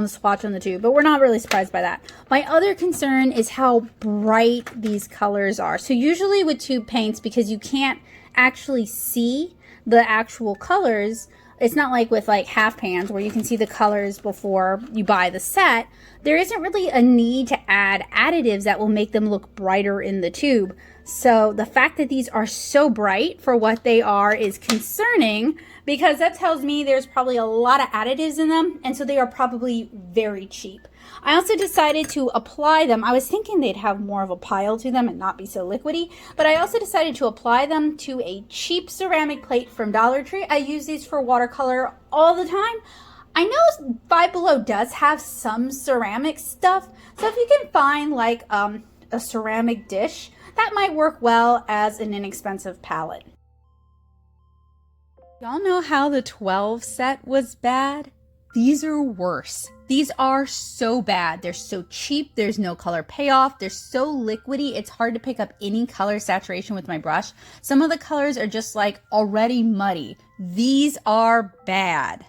Speaker 1: swatch on the tube, but we're not really surprised by that. My other concern is how bright these colors are. So usually with tube paints, because you can't actually see the actual colors, it's not like with like half pans where you can see the colors before you buy the set. There isn't really a need to add additives that will make them look brighter in the tube. So the fact that these are so bright for what they are is concerning, because that tells me there's probably a lot of additives in them, and so they are probably very cheap. I also decided to apply them. I was thinking they'd have more of a pile to them and not be so liquidy, but I also decided to apply them to a cheap ceramic plate from Dollar Tree. I use these for watercolor all the time. I know 5Below does have some ceramic stuff, so if you can find like a ceramic dish, that might work well as an inexpensive palette. Y'all know how the 12 set was bad? These are worse. These are so bad. They're so cheap. There's no color payoff. They're so liquidy. It's hard to pick up any color saturation with my brush. Some of the colors are just like already muddy. These are bad.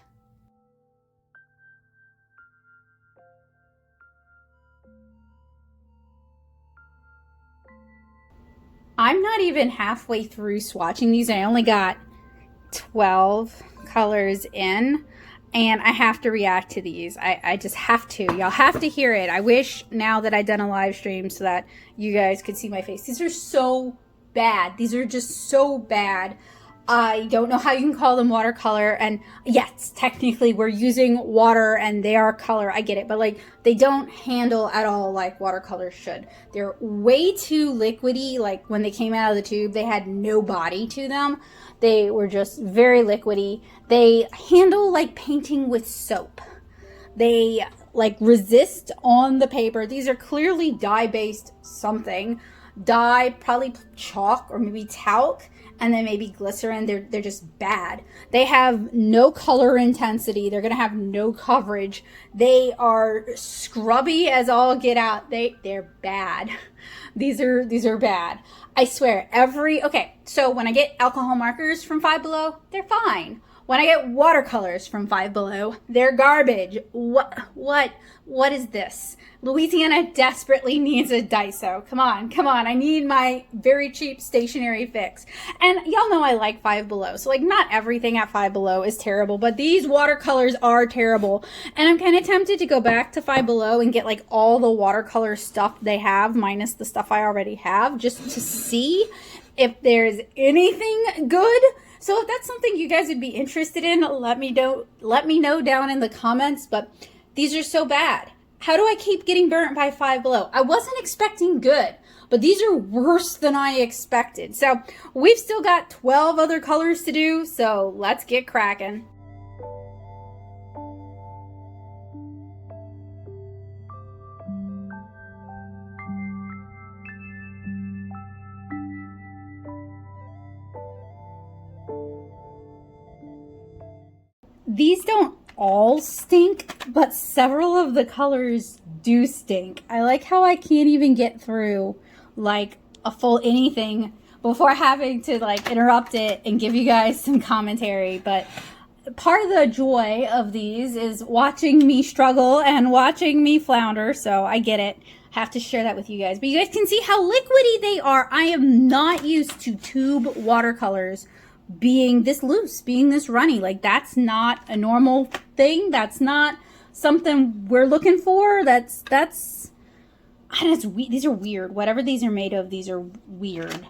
Speaker 1: I'm not even halfway through swatching these. I only got 12 colors in, and I have to react to these. I just have to. Y'all have to hear it. I wish now that I'd done a live stream so that you guys could see my face. These are so bad. These are just so bad. I don't know how you can call them watercolor, and yes, technically we're using water and they are color, I get it, but like they don't handle at all like watercolors should. They're way too liquidy. Like when they came out of the tube, they had no body to them. They were just very liquidy. They handle like painting with soap. They like resist on the paper. These are clearly dye-based something. Dye, probably chalk or maybe talc, and then maybe glycerin. They're just bad. They have no color intensity. They're gonna have no coverage. They are scrubby as all get out. They're bad. These are bad. I swear. Okay, so when I get alcohol markers from 5Below, they're fine. When I get watercolors from 5Below, they're garbage. What is this? Louisiana desperately needs a Daiso. Come on. I need my very cheap stationery fix. And y'all know I like 5Below. So like not everything at 5Below is terrible, but these watercolors are terrible. And I'm kind of tempted to go back to 5Below and get like all the watercolor stuff they have, minus the stuff I already have, just to see if there's anything good. So if that's something you guys would be interested in, let me know down in the comments. But these are so bad. How do I keep getting burnt by 5Below? I wasn't expecting good, but these are worse than I expected. So we've still got 12 other colors to do, so let's get cracking. These don't all stink, but several of the colors do stink. I like how I can't even get through like a full anything before having to like interrupt it and give you guys some commentary. But part of the joy of these is watching me struggle and watching me flounder, so I get it. Have to share that with you guys. But you guys can see how liquidy they are. I am not used to tube watercolors being this loose, being this runny. Like that's not a normal thing. That's not something we're looking for. That's I don't know, these are weird. Whatever these are made of, these are weird.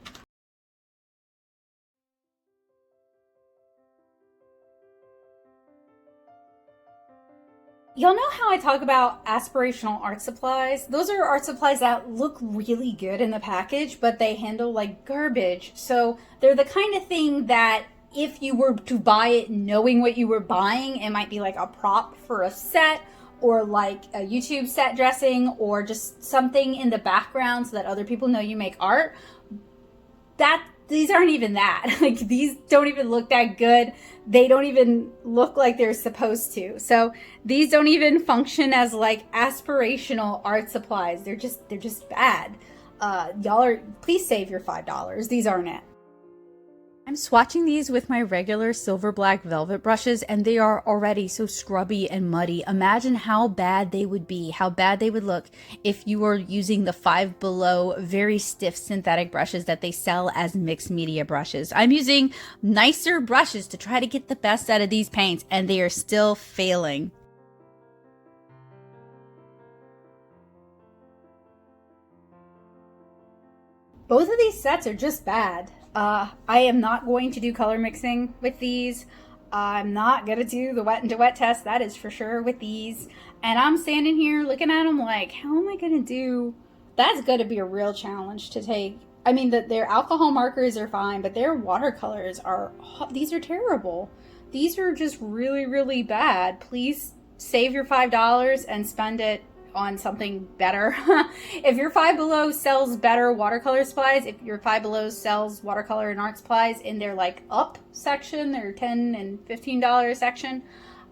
Speaker 1: Y'all know how I talk about aspirational art supplies? Those are art supplies that look really good in the package, but they handle like garbage. So they're the kind of thing that if you were to buy it knowing what you were buying, it might be like a prop for a set or like a YouTube set dressing or just something in the background so that other people know you make art. These aren't even that. Like these don't even look that good. They don't even look like they're supposed to. So these don't even function as like aspirational art supplies. They're just bad. Please save your $5. These aren't it. I'm swatching these with my regular silver black velvet brushes, and they are already so scrubby and muddy. Imagine how bad they would be, how bad they would look if you were using the 5Below very stiff synthetic brushes that they sell as mixed media brushes. I'm using nicer brushes to try to get the best out of these paints, and they are still failing. Both of these sets are just bad. I am not going to do color mixing with these. I'm not going to do the wet into wet test, that is for sure, with these. And I'm standing here looking at them like, how am I going to do? That's going to be a real challenge to take. I mean, their alcohol markers are fine, but their watercolors these are terrible. These are just really, really bad. Please save your $5 and spend it on something better. If your 5Below sells better watercolor supplies, if your 5Below sells watercolor and art supplies in their like up section, their $10 and $15 section,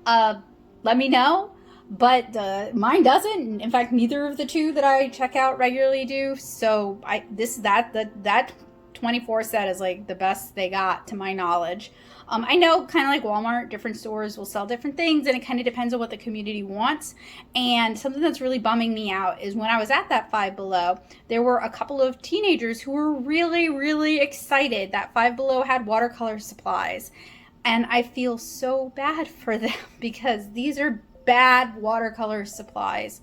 Speaker 1: let me know. But mine doesn't. In fact, neither of the two that I check out regularly do. So that 24 set is like the best they got to my knowledge. I know, kind of like Walmart, different stores will sell different things, and it kind of depends on what the community wants. And something that's really bumming me out is when I was at that 5Below, there were a couple of teenagers who were really, really excited that 5Below had watercolor supplies. And I feel so bad for them because these are bad watercolor supplies.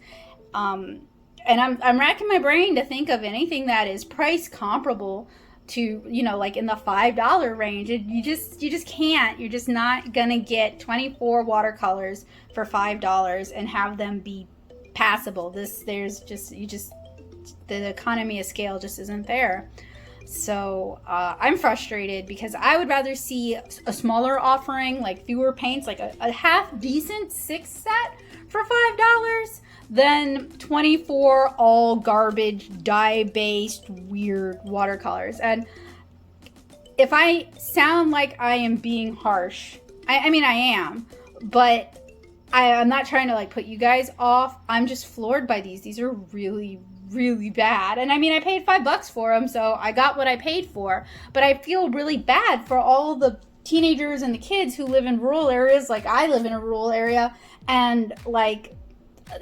Speaker 1: And I'm racking my brain to think of anything that is price comparable to, you know, like in the $5 range. You just can't. You're just not gonna get 24 watercolors for $5 and have them be passable. The economy of scale just isn't there. So I'm frustrated because I would rather see a smaller offering, like fewer paints, like a half decent 6 set for $5 than 24 all garbage, dye-based, weird watercolors. And if I sound like I am being harsh, I mean I am, but I'm not trying to like put you guys off. I'm just floored by these. These are really, really bad. And I mean, I paid $5 for them, so I got what I paid for. But I feel really bad for all the teenagers and the kids who live in rural areas, like I live in a rural area, and like,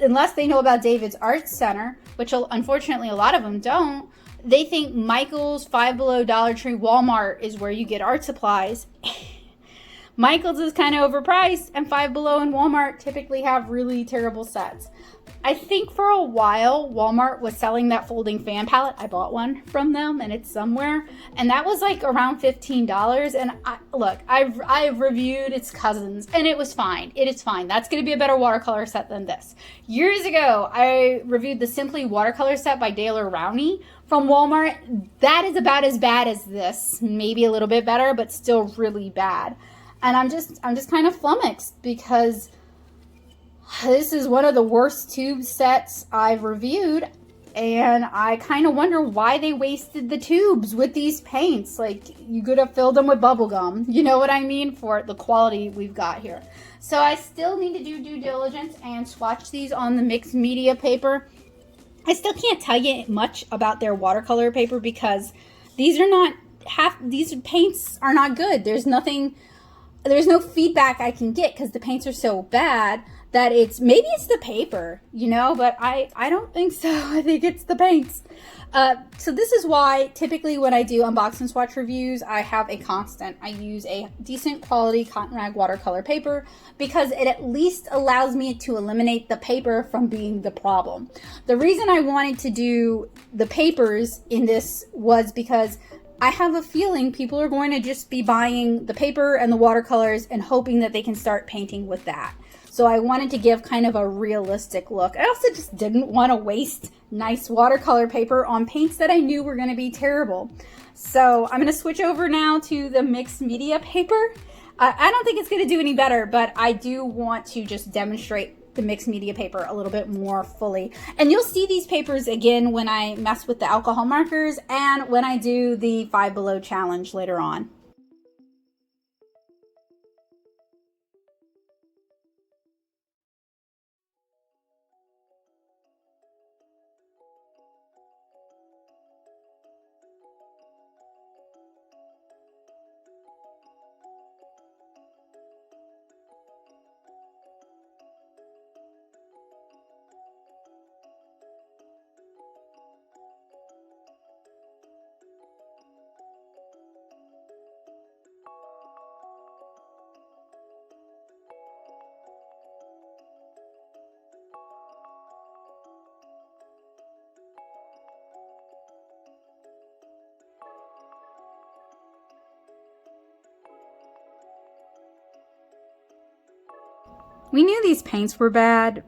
Speaker 1: unless they know about David's Art Center, which unfortunately a lot of them don't, they think Michael's, 5 Below, Dollar Tree, Walmart is where you get art supplies. Michael's is kind of overpriced, and 5 Below and Walmart typically have really terrible sets. I think for a while Walmart was selling that folding fan palette. I bought one from them and it's somewhere, and that was like around $15. And I've reviewed its cousins and it was fine. It is fine. That's going to be a better watercolor set than this. Years ago I reviewed the Simply Watercolor set by Daler Rowney from Walmart. That is about as bad as this, maybe a little bit better, but still really bad. And I'm just kind of flummoxed because this is one of the worst tube sets I've reviewed, and I kind of wonder why they wasted the tubes with these paints. Like, you could have filled them with bubble gum, you know what I mean, for the quality we've got here. So I still need to do due diligence and swatch these on the mixed media paper. I still can't tell you much about their watercolor paper because these paints are not good. There's no feedback I can get because the paints are so bad that maybe it's the paper, you know, but I don't think so. I think it's the paints. So this is why typically when I do unbox and swatch reviews, I have a constant. I use a decent quality cotton rag watercolor paper because it at least allows me to eliminate the paper from being the problem. The reason I wanted to do the papers in this was because I have a feeling people are going to just be buying the paper and the watercolors and hoping that they can start painting with that. So I wanted to give kind of a realistic look. I also just didn't want to waste nice watercolor paper on paints that I knew were going to be terrible. So I'm going to switch over now to the mixed media paper. I don't think it's going to do any better, but I do want to just demonstrate the mixed media paper a little bit more fully. And you'll see these papers again when I mess with the alcohol markers and when I do the 5 Below challenge later on. We knew these paints were bad.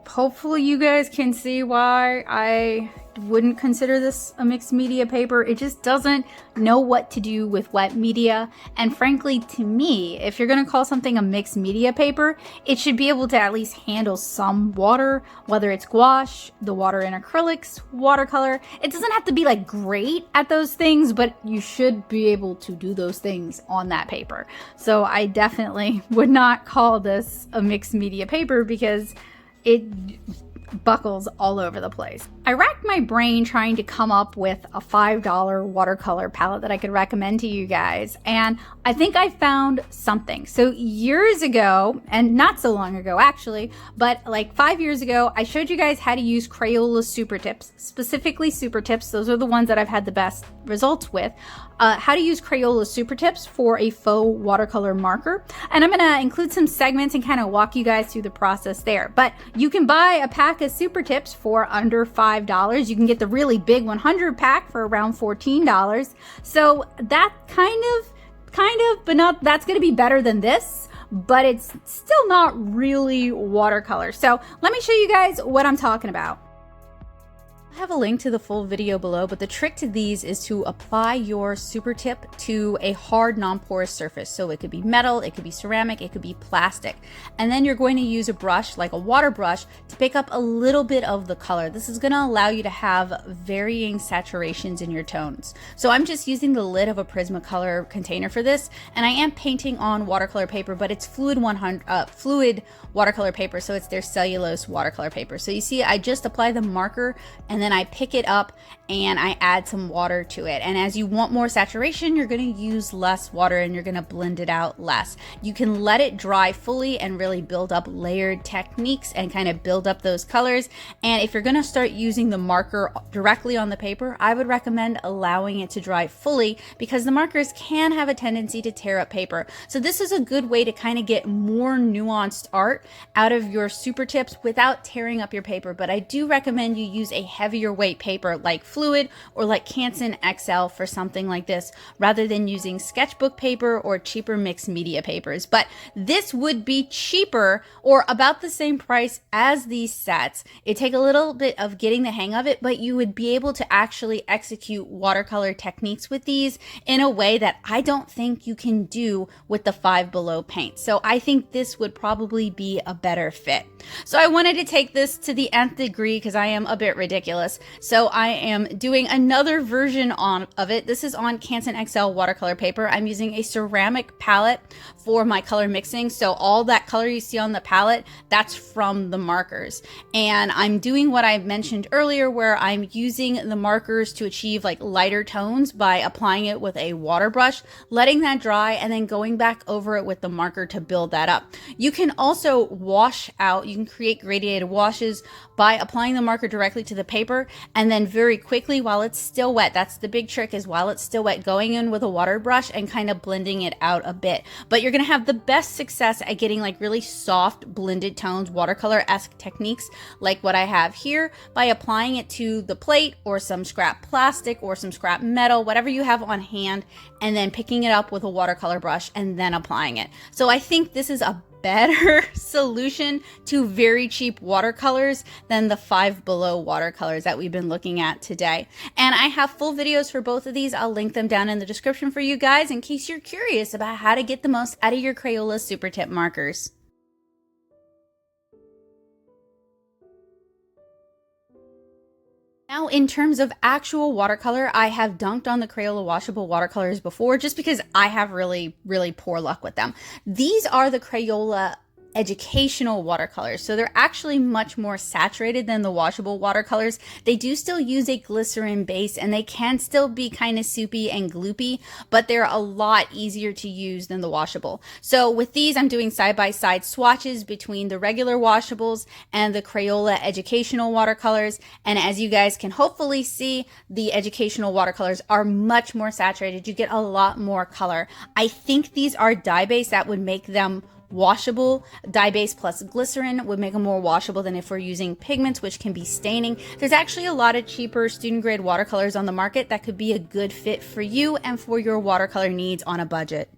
Speaker 1: Hopefully you guys can see why I wouldn't consider this a mixed media paper. It just doesn't know what to do with wet media. And frankly, to me, if you're going to call something a mixed media paper, it should be able to at least handle some water, whether it's gouache, the water in acrylics, watercolor. It doesn't have to be like great at those things, but you should be able to do those things on that paper. So I definitely would not call this a mixed media paper because it buckles all over the place. I racked my brain trying to come up with a $5 watercolor palette that I could recommend to you guys, and I think I found something. So years ago, and not so long ago actually, but like 5 years ago, I showed you guys how to use Crayola Super Tips, specifically Super Tips. Those are the ones that I've had the best results with. How to use Crayola Super Tips for a faux watercolor marker. And I'm gonna include some segments and kind of walk you guys through the process there. But you can buy a pack of Super Tips for under $5. $5. You can get the really big 100 pack for around $14. So that kind of, but not, that's going to be better than this, but it's still not really watercolor. So let me show you guys what I'm talking about. I have a link to the full video below, but the trick to these is to apply your super tip to a hard non-porous surface. So it could be metal, it could be ceramic, it could be plastic. And then you're going to use a brush, like a water brush, to pick up a little bit of the color. This is going to allow you to have varying saturations in your tones. So I'm just using the lid of a Prismacolor container for this, and I am painting on watercolor paper, but it's fluid watercolor paper, so it's their cellulose watercolor paper. So you see, I just apply the marker and then I pick it up and I add some water to it. And as you want more saturation, you're going to use less water and you're going to blend it out less. You can let it dry fully and really build up layered techniques and kind of build up those colors. And if you're going to start using the marker directly on the paper, I would recommend allowing it to dry fully, because the markers can have a tendency to tear up paper. So this is a good way to kind of get more nuanced art out of your super tips without tearing up your paper. But I do recommend you use a heavier weight paper like fluid or like Canson XL for something like this, rather than using sketchbook paper or cheaper mixed media papers. But this would be cheaper or about the same price as these sets. It'd take a little bit of getting the hang of it, but you would be able to actually execute watercolor techniques with these in a way that I don't think you can do with the 5Below paint. So I think this would probably be a better fit. So I wanted to take this to the nth degree because I am a bit ridiculous. So I am doing another version of it. This is on Canson XL watercolor paper. I'm using a ceramic palette for my color mixing. So all that color you see on the palette, that's from the markers. And I'm doing what I mentioned earlier, where I'm using the markers to achieve like lighter tones by applying it with a water brush, letting that dry, and then going back over it with the marker to build that up. You can also wash out, you can create gradiated washes by applying the marker directly to the paper, and then very quickly while it's still wet, that's the big trick, is while it's still wet, going in with a water brush and kind of blending it out a bit. But you're going to have the best success at getting like really soft blended tones, watercolor-esque techniques like what I have here, by applying it to the plate or some scrap plastic or some scrap metal, whatever you have on hand, and then picking it up with a watercolor brush and then applying it. So I think this is a better solution to very cheap watercolors than the 5Below watercolors that we've been looking at today. And I have full videos for both of these. I'll link them down in the description for you guys in case you're curious about how to get the most out of your Crayola super tip markers. Now, in terms of actual watercolor, I have dunked on the Crayola washable watercolors before just because I have really, really poor luck with them. These are the Crayola educational watercolors, so they're actually much more saturated than the washable watercolors. They do still use a glycerin base and they can still be kind of soupy and gloopy, but they're a lot easier to use than the washable. So with these, I'm doing side-by-side swatches between the regular washables and the Crayola educational watercolors, and as you guys can hopefully see, the educational watercolors are much more saturated. You get a lot more color. I think these are dye-based. That would make them washable. Dye base plus glycerin would make them more washable than if we're using pigments, which can be staining. There's actually a lot of cheaper student grade watercolors on the market that could be a good fit for you and for your watercolor needs on a budget.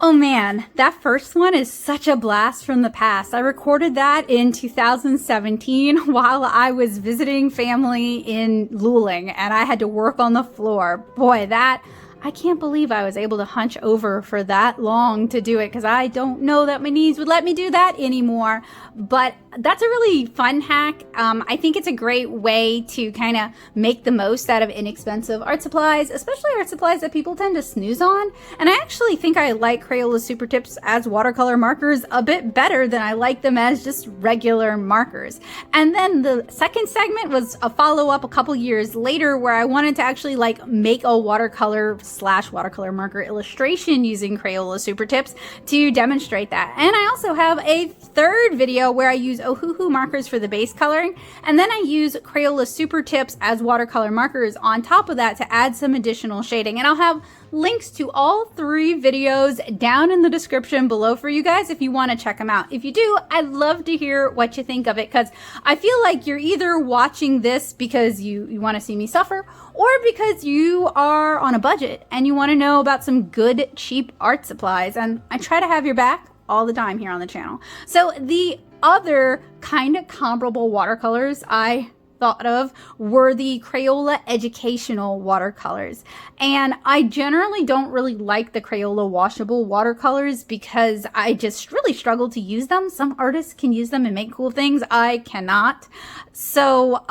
Speaker 1: Oh man, that first one is such a blast from the past. I recorded that in 2017 while I was visiting family in Luling and I had to work on the floor. Boy, I can't believe I was able to hunch over for that long to do it, because I don't know that my knees would let me do that anymore. But that's a really fun hack. I think it's a great way to kind of make the most out of inexpensive art supplies, especially art supplies that people tend to snooze on. And I actually think I like Crayola Super Tips as watercolor markers a bit better than I like them as just regular markers. And then the second segment was a follow-up a couple years later where I wanted to actually like make a watercolor/watercolor marker illustration using Crayola Super Tips to demonstrate that. And I also have a third video where I use Ohuhu markers for the base coloring, and then I use Crayola Super Tips as watercolor markers on top of that to add some additional shading. And I'll have links to all 3 videos down in the description below for you guys if you want to check them out. If you do, I'd love to hear what you think of it, because I feel like you're either watching this because you want to see me suffer, or because you are on a budget and you want to know about some good cheap art supplies, and I try to have your back all the time here on the channel. So the other kind of comparable watercolors I thought of were the Crayola educational watercolors. And I generally don't really like the Crayola washable watercolors because I just really struggle to use them. Some artists can use them and make cool things. I cannot. So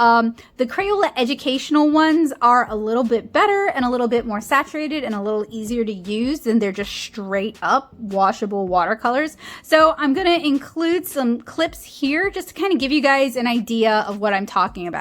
Speaker 1: the Crayola educational ones are a little bit better and a little bit more saturated and a little easier to use than they're just straight up washable watercolors. So I'm going to include some clips here just to kind of give you guys an idea of what I'm talking about.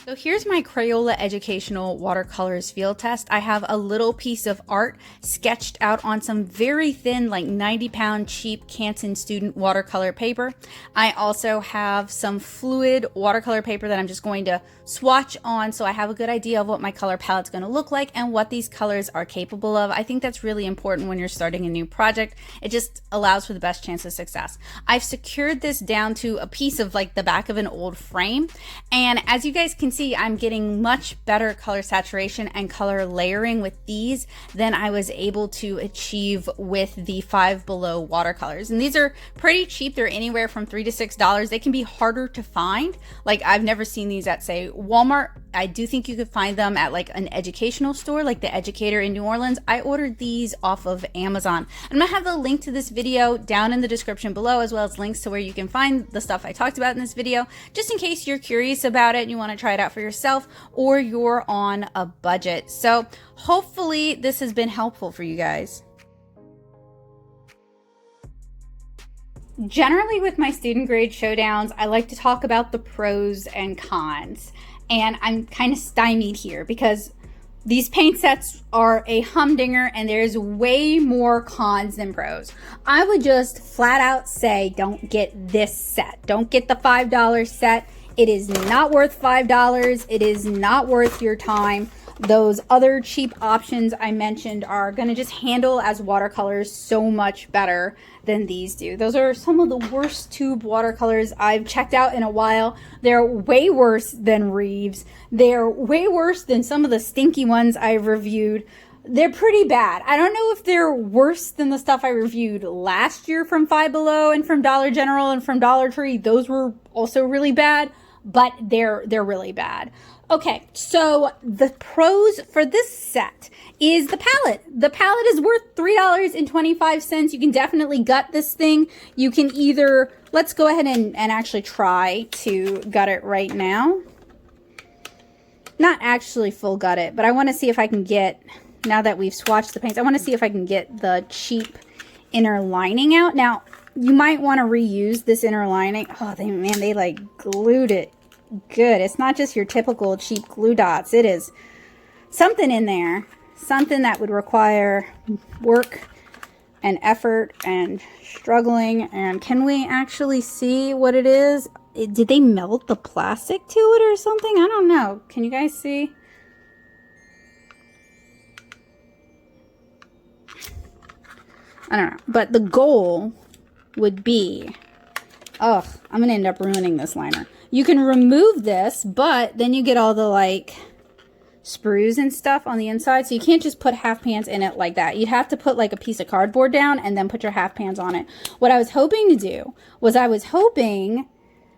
Speaker 1: So here's my Crayola educational watercolors field test. I have a little piece of art sketched out on some very thin, like 90-pound cheap Canton student watercolor paper. I also have some fluid watercolor paper that I'm just going to swatch on, so I have a good idea of what my color palette's going to look like and what these colors are capable of. I think that's really important when you're starting a new project. It just allows for the best chance of success. I've secured this down to a piece of like the back of an old frame, and as you guys can see, I'm getting much better color saturation and color layering with these than I was able to achieve with the 5Below watercolors. And these are pretty cheap. They're anywhere from $3 to $6. They can be harder to find. Like, I've never seen these at, say, Walmart. I do think you could find them at like an educational store, like the Educator in New Orleans. I ordered these off of Amazon. I'm gonna have the link to this video down in the description below, as well as links to where you can find the stuff I talked about in this video, just in case you're curious about it and you want to try it out for yourself, or you're on a budget. So hopefully this has been helpful for you guys. Generally with my student grade showdowns, I like to talk about the pros and cons. And I'm kind of stymied here because these paint sets are a humdinger and there's way more cons than pros. I would just flat out say, don't get this set. Don't get the $5 set. It is not worth $5. It is not worth your time. Those other cheap options I mentioned are going to just handle as watercolors so much better than these do. Those are some of the worst tube watercolors I've checked out in a while. They're way worse than Reeves. They're way worse than some of the stinky ones I've reviewed. They're pretty bad. I don't know if they're worse than the stuff I reviewed last year from 5Below and from Dollar General and from Dollar Tree. Those were also really bad, but they're really bad. Okay, so the pros for this set is the palette. The palette is worth $3.25. You can definitely gut this thing. You can either, let's go ahead and actually try to gut it right now. Not actually full gut it, but I want to see if I can get, now that we've swatched the paints, I want to see if I can get the cheap inner lining out. Now, you might want to reuse this inner lining. Oh, they like glued it good. It's not just your typical cheap glue dots. It is something in there, something that would require work and effort and struggling. And can we actually see what it is? Did they melt the plastic to it or something? I don't know. Can you guys see? I don't know. But the goal would be, oh, I'm going to end up ruining this liner. You can remove this, but then you get all the like sprues and stuff on the inside. So you can't just put half pans in it like that. You'd have to put like a piece of cardboard down and then put your half pans on it. What I was hoping to do was I was hoping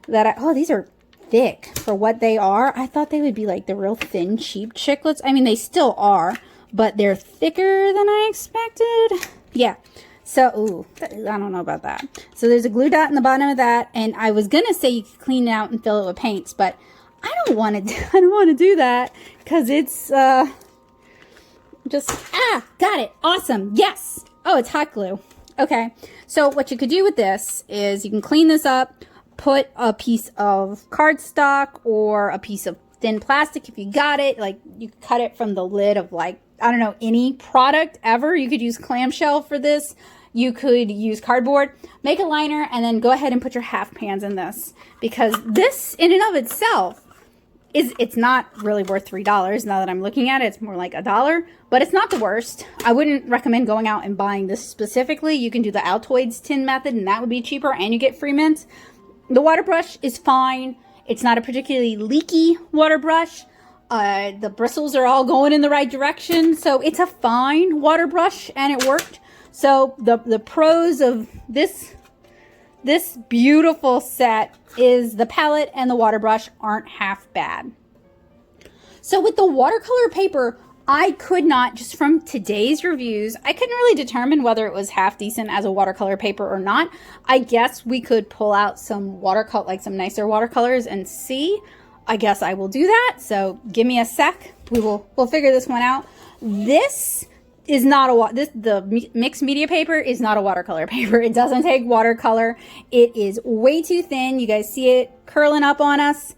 Speaker 1: that oh, these are thick for what they are. I thought they would be like the real thin, cheap chiclets. I mean, they still are, but they're thicker than I expected. Yeah. So, ooh, I don't know about that. So there's a glue dot in the bottom of that, and I was gonna say you could clean it out and fill it with paints, but I don't want to. I don't want to do that because it's just got it. Awesome. Yes. Oh, it's hot glue. Okay. So what you could do with this is you can clean this up, put a piece of cardstock or a piece of thin plastic if you got it. Like you could cut it from the lid of like, I don't know, any product ever. You could use clamshell for this. You could use cardboard, make a liner, and then go ahead and put your half pans in this, because this in and of itself it's not really worth $3. Now that I'm looking at it, it's more like $1, but it's not the worst. I wouldn't recommend going out and buying this specifically. You can do the Altoids tin method, and that would be cheaper, and you get free mints. The water brush is fine. It's not a particularly leaky water brush. The bristles are all going in the right direction, so it's a fine water brush, and it worked. So the pros of this beautiful set is the palette and the water brush aren't half bad. So with the watercolor paper, I could not, just from today's reviews, I couldn't really determine whether it was half decent as a watercolor paper or not. I guess we could pull out some watercolor, like some nicer watercolors, and see. I guess I will do that. So give me a sec. We'll figure this one out. This is not the mixed media paper is not a watercolor paper. It doesn't take watercolor. It is way too thin. You guys see it curling up on us.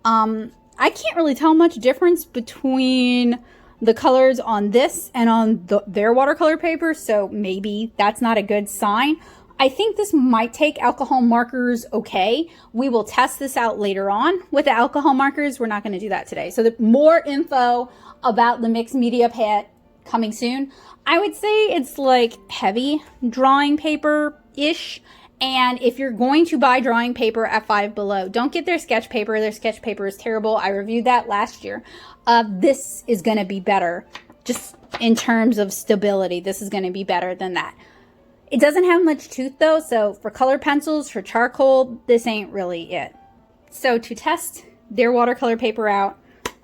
Speaker 1: I can't really tell much difference between the colors on this and on their watercolor paper, so maybe that's not a good sign. I think this might take alcohol markers okay. We will test this out later on with the alcohol markers. We're not going to do that today. So the more info about the mixed media palette coming soon. I would say it's like heavy drawing paper-ish. And if you're going to buy drawing paper at 5Below, don't get their sketch paper. Their sketch paper is terrible. I reviewed that last year. This is going to be better. Just in terms of stability, this is going to be better than that. It doesn't have much tooth though, so for color pencils, for charcoal, this ain't really it. So to test their watercolor paper out,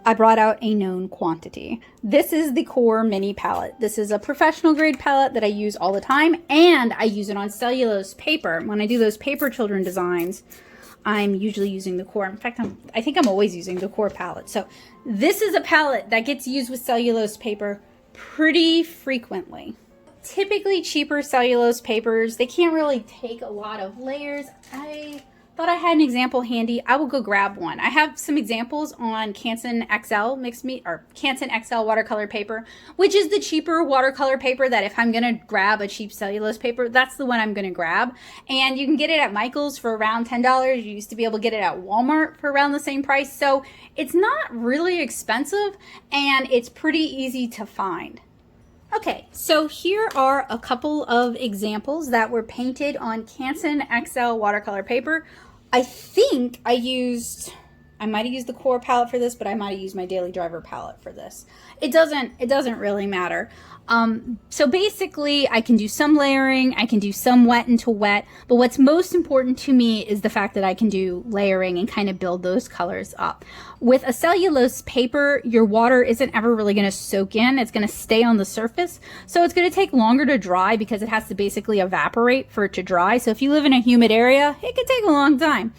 Speaker 1: I brought out a known quantity. This is the Core Mini palette. This is a professional grade palette that I use all the time, and I use it on cellulose paper. When I do those paper children designs, I'm usually using the Core. In fact, I think I'm always using the Core palette. So this is a palette that gets used with cellulose paper pretty frequently. Typically cheaper cellulose papers, they can't really take a lot of layers. I thought I had an example handy. I will go grab one. I have some examples on Canson Canson XL watercolor paper, which is the cheaper watercolor paper that if I'm gonna grab a cheap cellulose paper, that's the one I'm gonna grab. And you can get it at Michael's for around $10. You used to be able to get it at Walmart for around the same price. So it's not really expensive, and it's pretty easy to find. Okay, so here are a couple of examples that were painted on Canson XL watercolor paper. I think I might have used the Core palette for this, but I might have used my Daily Driver palette for this. It doesn't really matter. So basically I can do some layering, I can do some wet into wet, but what's most important to me is the fact that I can do layering and kind of build those colors up. With a cellulose paper, your water isn't ever really going to soak in. It's going to stay on the surface. So it's going to take longer to dry because it has to basically evaporate for it to dry. So if you live in a humid area, it could take a long time.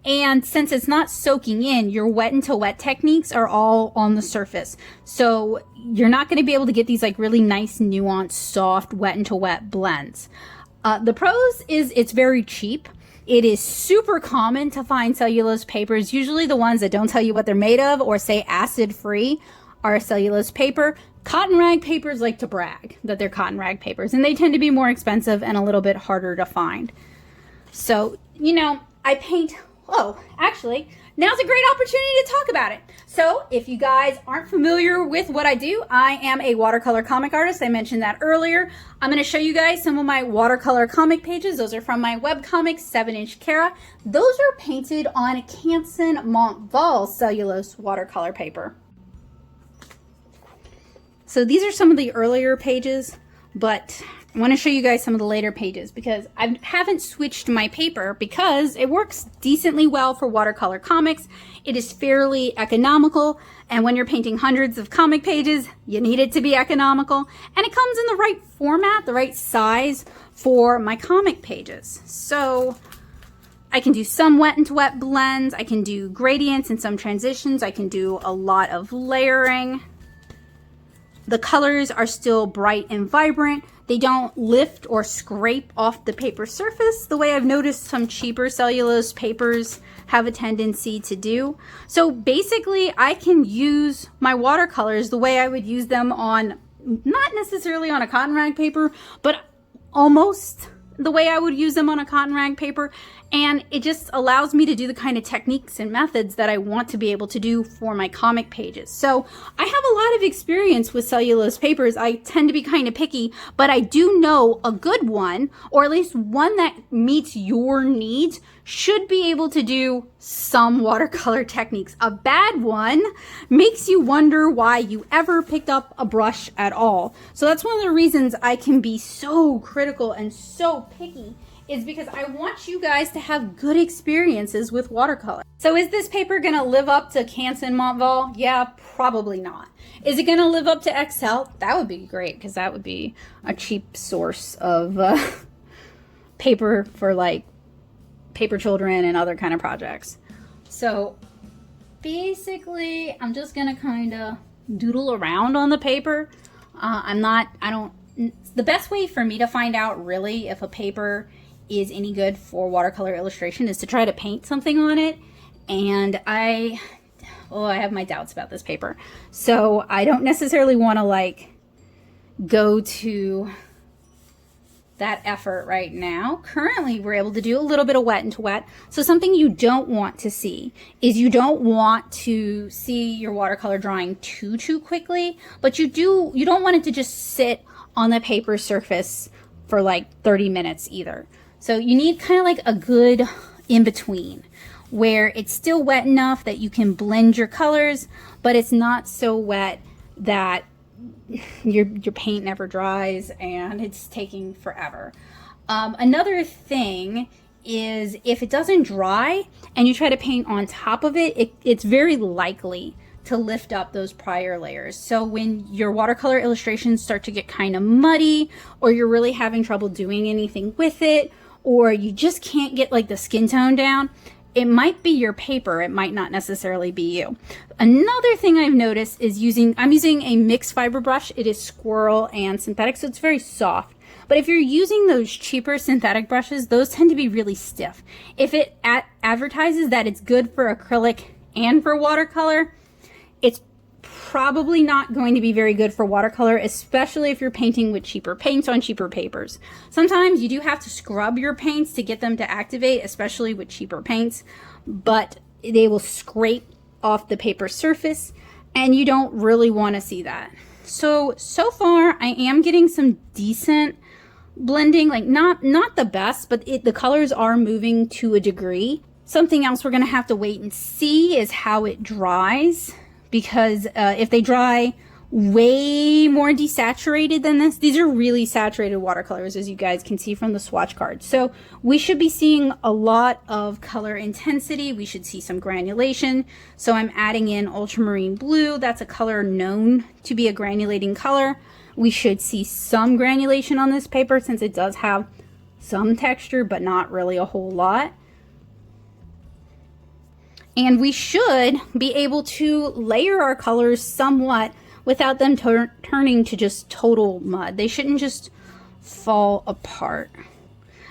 Speaker 1: And since it's not soaking in, your wet into wet techniques are all on the surface. So you're not going to be able to get these like really nice, nuanced, soft wet into wet blends. The pros is it's very cheap. It is super common to find cellulose papers. Usually the ones that don't tell you what they're made of or say acid free are cellulose paper. Cotton rag papers like to brag that they're cotton rag papers, and they tend to be more expensive and a little bit harder to find. So, you know, I paint... Oh, actually, now's a great opportunity to talk about it. So if you guys aren't familiar with what I do, I am a watercolor comic artist. I mentioned that earlier. I'm going to show you guys some of my watercolor comic pages. Those are from my webcomics, 7-inch Cara. Those are painted on Canson Montval cellulose watercolor paper. So these are some of the earlier pages, but I want to show you guys some of the later pages because I haven't switched my paper because it works decently well for watercolor comics. It is fairly economical, and when you're painting hundreds of comic pages, you need it to be economical, and it comes in the right format, the right size for my comic pages. So I can do some wet into wet blends, I can do gradients and some transitions, I can do a lot of layering. The colors are still bright and vibrant. They don't lift or scrape off the paper surface the way I've noticed some cheaper cellulose papers have a tendency to do. So basically I can use my watercolors the way I would use them on, not necessarily on a cotton rag paper, but almost the way I would use them on a cotton rag paper, and it just allows me to do the kind of techniques and methods that I want to be able to do for my comic pages. So I have a lot of experience with cellulose papers. I tend to be kind of picky, but I do know a good one, or at least one that meets your needs, should be able to do some watercolor techniques. A bad one makes you wonder why you ever picked up a brush at all. So that's one of the reasons I can be so critical and so picky, is because I want you guys to have good experiences with watercolor. So is this paper gonna live up to Canson Montval? Yeah, probably not. Is it gonna live up to Excel? That would be great, because that would be a cheap source of paper for like paper children and other kind of projects. So basically, I'm just gonna kind of doodle around on the paper. The best way for me to find out really if a paper is any good for watercolor illustration is to try to paint something on it. And I have my doubts about this paper. So I don't necessarily want to like go to that effort right now. Currently, we're able to do a little bit of wet into wet. So something you don't want to see is you don't want to see your watercolor drying too quickly, but you don't want it to just sit on the paper surface for like 30 minutes either. So you need kind of like a good in between where it's still wet enough that you can blend your colors, but it's not so wet that your paint never dries and it's taking forever. Another thing is if it doesn't dry and you try to paint on top of it, it's very likely to lift up those prior layers. So when your watercolor illustrations start to get kind of muddy, or you're really having trouble doing anything with it, or you just can't get like the skin tone down, it might be your paper. It might not necessarily be you. Another thing I've noticed is I'm using a mixed fiber brush. It is squirrel and synthetic, so it's very soft. But if you're using those cheaper synthetic brushes, those tend to be really stiff. If it advertises that it's good for acrylic and for watercolor, it's probably not going to be very good for watercolor, especially if you're painting with cheaper paints on cheaper papers. Sometimes you do have to scrub your paints to get them to activate, especially with cheaper paints, but they will scrape off the paper surface and you don't really want to see that. So far I am getting some decent blending, like not the best, but the colors are moving to a degree. Something else we're going to have to wait and see is how it dries, because if they dry way more desaturated than this, these are really saturated watercolors, as you guys can see from the swatch card. So we should be seeing a lot of color intensity. We should see some granulation. So I'm adding in ultramarine blue. That's a color known to be a granulating color. We should see some granulation on this paper since it does have some texture, but not really a whole lot. And we should be able to layer our colors somewhat without them turning to just total mud. They shouldn't just fall apart.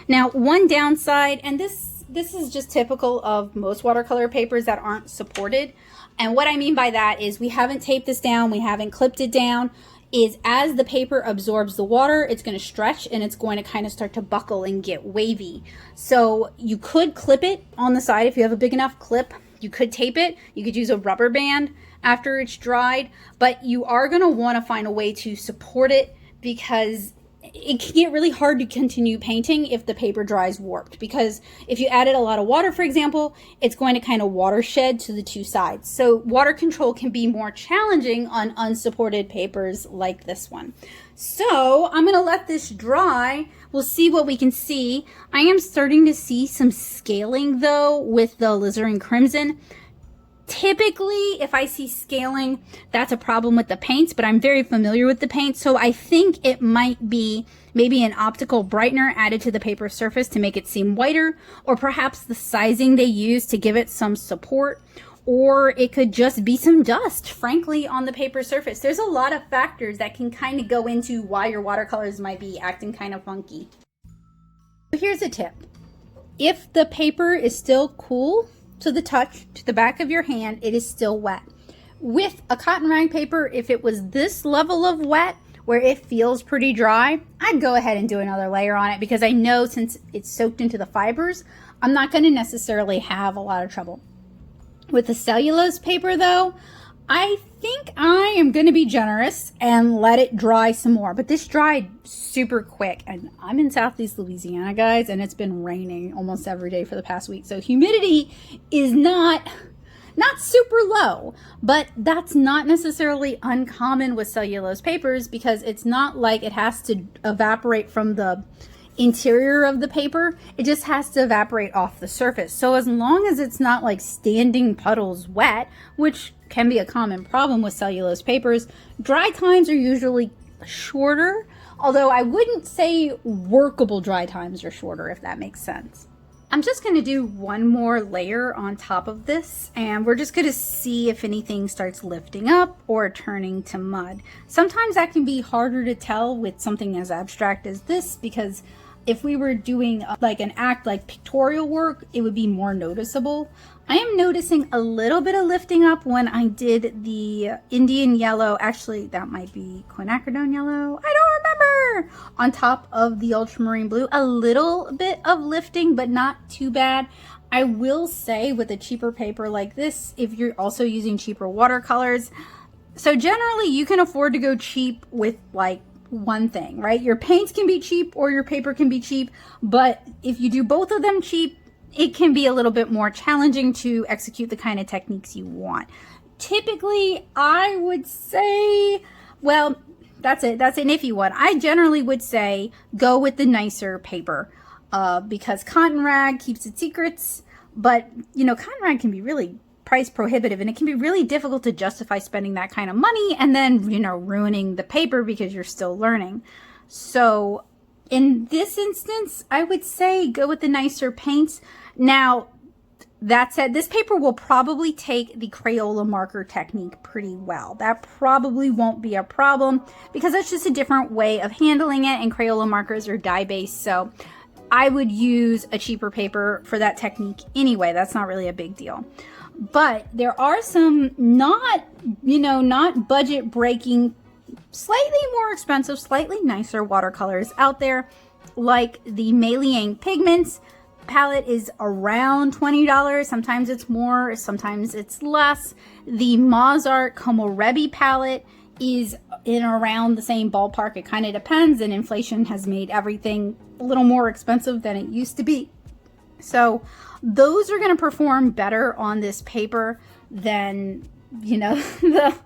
Speaker 1: Now, one downside, and this is just typical of most watercolor papers that aren't supported. And what I mean by that is we haven't taped this down, we haven't clipped it down, is as the paper absorbs the water, it's going to stretch and it's going to kind of start to buckle and get wavy. So you could clip it on the side if you have a big enough clip. You could tape it, you could use a rubber band after it's dried, but you are going to want to find a way to support it, because it can get really hard to continue painting if the paper dries warped, because if you added a lot of water, for example, it's going to kind of watershed to the two sides. So water control can be more challenging on unsupported papers like this one. So I'm going to let this dry. We'll see what we can see. I am starting to see some scaling though with the alizarin crimson. Typically, if I see scaling, that's a problem with the paints, but I'm very familiar with the paint, so I think it might be maybe an optical brightener added to the paper surface to make it seem whiter, or perhaps the sizing they use to give it some support, or it could just be some dust, frankly, on the paper surface. There's a lot of factors that can kind of go into why your watercolors might be acting kind of funky. So here's a tip. If the paper is still cool to the touch, to the back of your hand, it is still wet. With a cotton rag paper, if it was this level of wet, where it feels pretty dry, I'd go ahead and do another layer on it, because I know since it's soaked into the fibers, I'm not going to necessarily have a lot of trouble. With the cellulose paper though, I think I am going to be generous and let it dry some more. But this dried super quick, and I'm in Southeast Louisiana, guys, and it's been raining almost every day for the past week. So humidity is not super low, but that's not necessarily uncommon with cellulose papers, because it's not like it has to evaporate from the interior of the paper. It just has to evaporate off the surface. So as long as it's not like standing puddles wet, which can be a common problem with cellulose papers, dry times are usually shorter, although I wouldn't say workable dry times are shorter, if that makes sense. I'm just going to do one more layer on top of this, and we're just going to see if anything starts lifting up or turning to mud. Sometimes that can be harder to tell with something as abstract as this, because if we were doing like an act like pictorial work, it would be more noticeable. I am noticing a little bit of lifting up when I did the Indian yellow. Actually, that might be quinacridone yellow. I don't remember. On top of the ultramarine blue, a little bit of lifting, but not too bad. I will say with a cheaper paper like this, if you're also using cheaper watercolors, so generally you can afford to go cheap with like one thing, right? Your paints can be cheap or your paper can be cheap, but if you do both of them cheap, it can be a little bit more challenging to execute the kind of techniques you want. Typically, I would say, well, that's an iffy one. I generally would say go with the nicer paper because cotton rag keeps its secrets, but you know, cotton rag can be really price prohibitive, and it can be really difficult to justify spending that kind of money and then, you know, ruining the paper because you're still learning. So in this instance, I would say go with the nicer paints. Now, that said, this paper will probably take the Crayola marker technique pretty well. That probably won't be a problem because that's just a different way of handling it, and Crayola markers are dye-based, so I would use a cheaper paper for that technique anyway. That's not really a big deal. But there are some not budget breaking, slightly more expensive, slightly nicer watercolors out there, like the Mei Liang Pigments palette is around $20. Sometimes it's more, sometimes it's less. The Mozart Komorebi palette is in around the same ballpark. It kind of depends, and inflation has made everything a little more expensive than it used to be. So those are going to perform better on this paper than, you know, the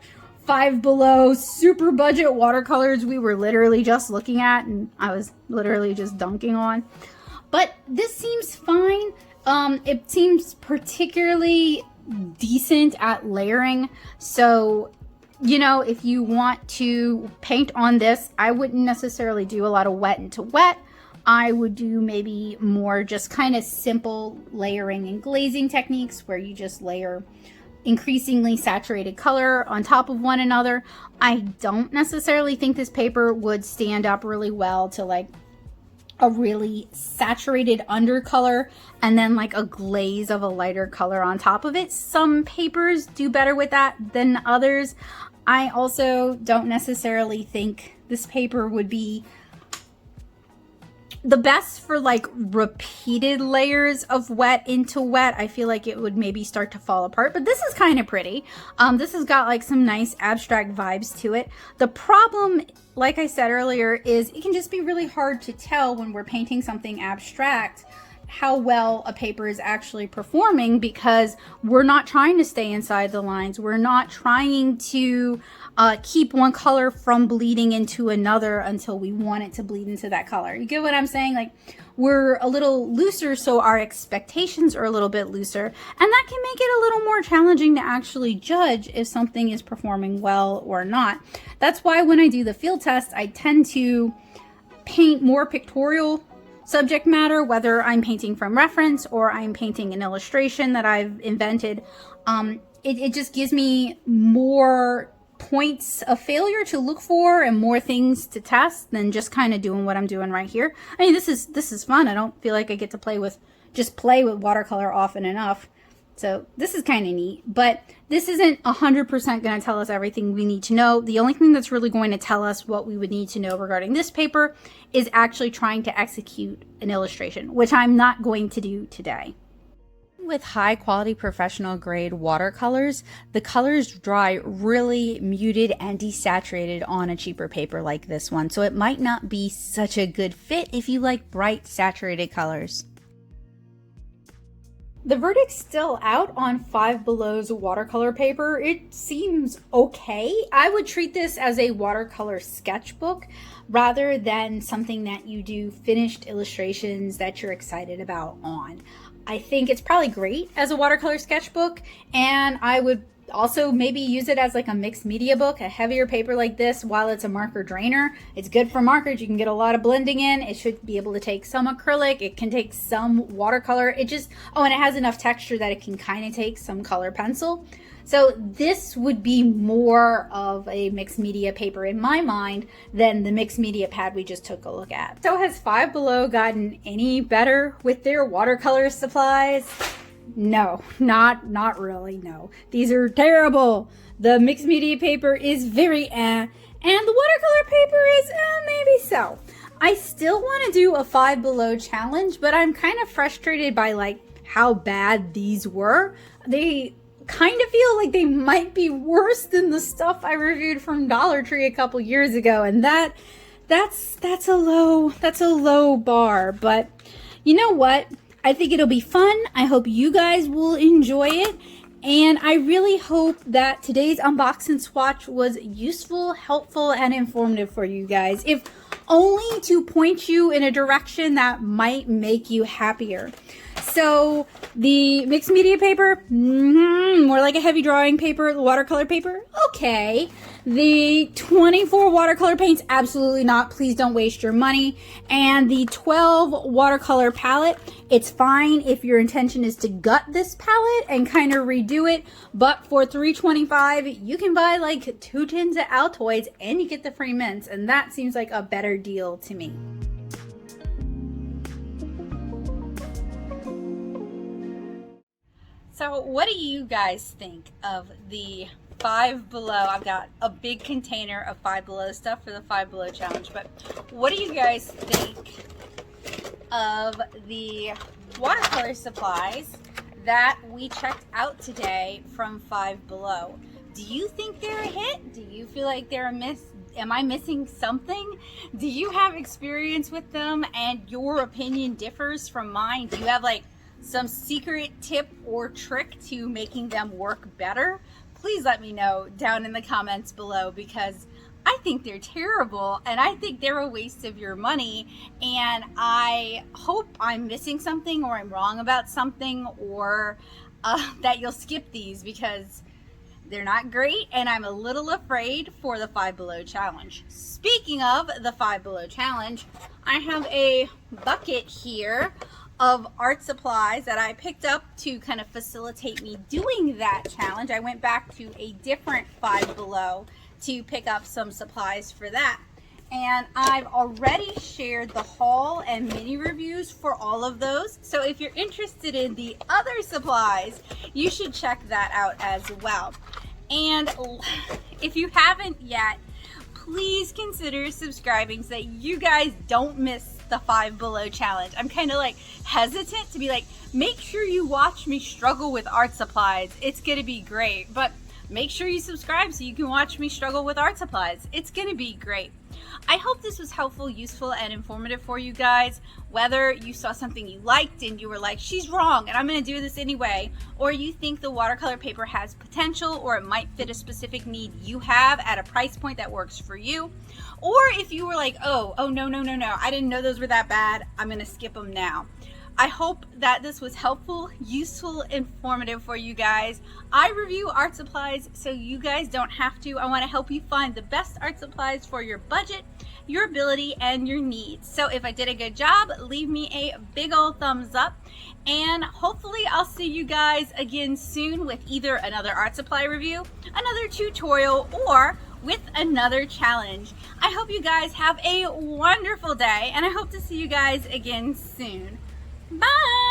Speaker 1: 5Below super budget watercolors we were literally just looking at and I was literally just dunking on. But this seems fine. It seems particularly decent at layering. So, you know, if you want to paint on this, I wouldn't necessarily do a lot of wet into wet. I would do maybe more just kind of simple layering and glazing techniques where you just layer increasingly saturated color on top of one another. I don't necessarily think this paper would stand up really well to like a really saturated undercolor and then like a glaze of a lighter color on top of it. Some papers do better with that than others. I also don't necessarily think this paper would be the best for like repeated layers of wet into wet. I feel like it would maybe start to fall apart, but this is kind of pretty. This has got like some nice abstract vibes to it. The problem, like I said earlier, is it can just be really hard to tell when we're painting something abstract how well a paper is actually performing because we're not trying to stay inside the lines. We're not trying to keep one color from bleeding into another until we want it to bleed into that color. You get what I'm saying? Like, we're a little looser, so our expectations are a little bit looser, and that can make it a little more challenging to actually judge if something is performing well or not. That's why when I do the field test, I tend to paint more pictorial subject matter, whether I'm painting from reference or I'm painting an illustration that I've invented. It just gives me more points of failure to look for and more things to test than just kind of doing what I'm doing right here. I mean, this is fun. I don't feel like I get to play with watercolor often enough. So this is kind of neat, but this isn't 100% going to tell us everything we need to know. The only thing that's really going to tell us what we would need to know regarding this paper is actually trying to execute an illustration, which I'm not going to do today. With high quality professional grade watercolors, the colors dry really muted and desaturated on a cheaper paper like this one, so it might not be such a good fit if you like bright saturated colors. The verdict's still out on 5Below's watercolor paper. It seems okay. I would treat this as a watercolor sketchbook rather than something that you do finished illustrations that you're excited about on. I think it's probably great as a watercolor sketchbook, and I would also maybe use it as like a mixed media book, a heavier paper like this. While it's a marker drainer, it's good for markers. You can get a lot of blending in. It should be able to take some acrylic. It can take some watercolor. And it has enough texture that it can kind of take some color pencil. So this would be more of a mixed media paper in my mind than the mixed media pad we just took a look at. So has 5Below gotten any better with their watercolor supplies? No, not really, no. These are terrible. The mixed media paper is very and the watercolor paper is maybe so. I still want to do a 5Below challenge, but I'm kind of frustrated by like how bad these were. They kind of feel like they might be worse than the stuff I reviewed from Dollar Tree a couple years ago, and that's a low bar. But you know what? I think it'll be fun. I hope you guys will enjoy it. And I really hope that today's unboxing swatch was useful, helpful, and informative for you guys, if only to point you in a direction that might make you happier. So the mixed media paper, more like a heavy drawing paper. The watercolor paper, okay. The 24 watercolor paints, absolutely not. Please don't waste your money. And the 12 watercolor palette, it's fine if your intention is to gut this palette and kind of redo it. But for $3.25, you can buy like 2 tins of Altoids and you get the free mints. And that seems like a better deal to me. So what do you guys think of the 5Below? I've got a big container of 5Below stuff for the 5Below challenge, but what do you guys think of the watercolor supplies that we checked out today from 5Below? Do you think they're a hit? Do you feel like they're a miss? Am I missing something? Do you have experience with them and your opinion differs from mine? Do you have like some secret tip or trick to making them work better? Please let me know down in the comments below, because I think they're terrible and I think they're a waste of your money, and I hope I'm missing something or I'm wrong about something, or that you'll skip these because they're not great and I'm a little afraid for the 5Below challenge. Speaking of the 5Below challenge, I have a bucket here of art supplies that I picked up to kind of facilitate me doing that challenge. I went back to a different 5Below to pick up some supplies for that. And I've already shared the haul and mini reviews for all of those. So if you're interested in the other supplies, you should check that out as well. And if you haven't yet, please consider subscribing so that you guys don't miss the 5Below challenge. I'm kind of like hesitant to be like, make sure you watch me struggle with art supplies. It's gonna be great. But make sure you subscribe so you can watch me struggle with art supplies. It's gonna be great. I hope this was helpful, useful, and informative for you guys. Whether you saw something you liked and you were like, she's wrong and I'm gonna do this anyway, or you think the watercolor paper has potential or it might fit a specific need you have at a price point that works for you, or if you were like, oh no, I didn't know those were that bad, I'm gonna skip them now. I hope that this was helpful, useful, informative for you guys. I review art supplies so you guys don't have to. I want to help you find the best art supplies for your budget, your ability, and your needs. So if I did a good job, leave me a big old thumbs up. And hopefully I'll see you guys again soon with either another art supply review, another tutorial, or with another challenge. I hope you guys have a wonderful day, and I hope to see you guys again soon. Bye!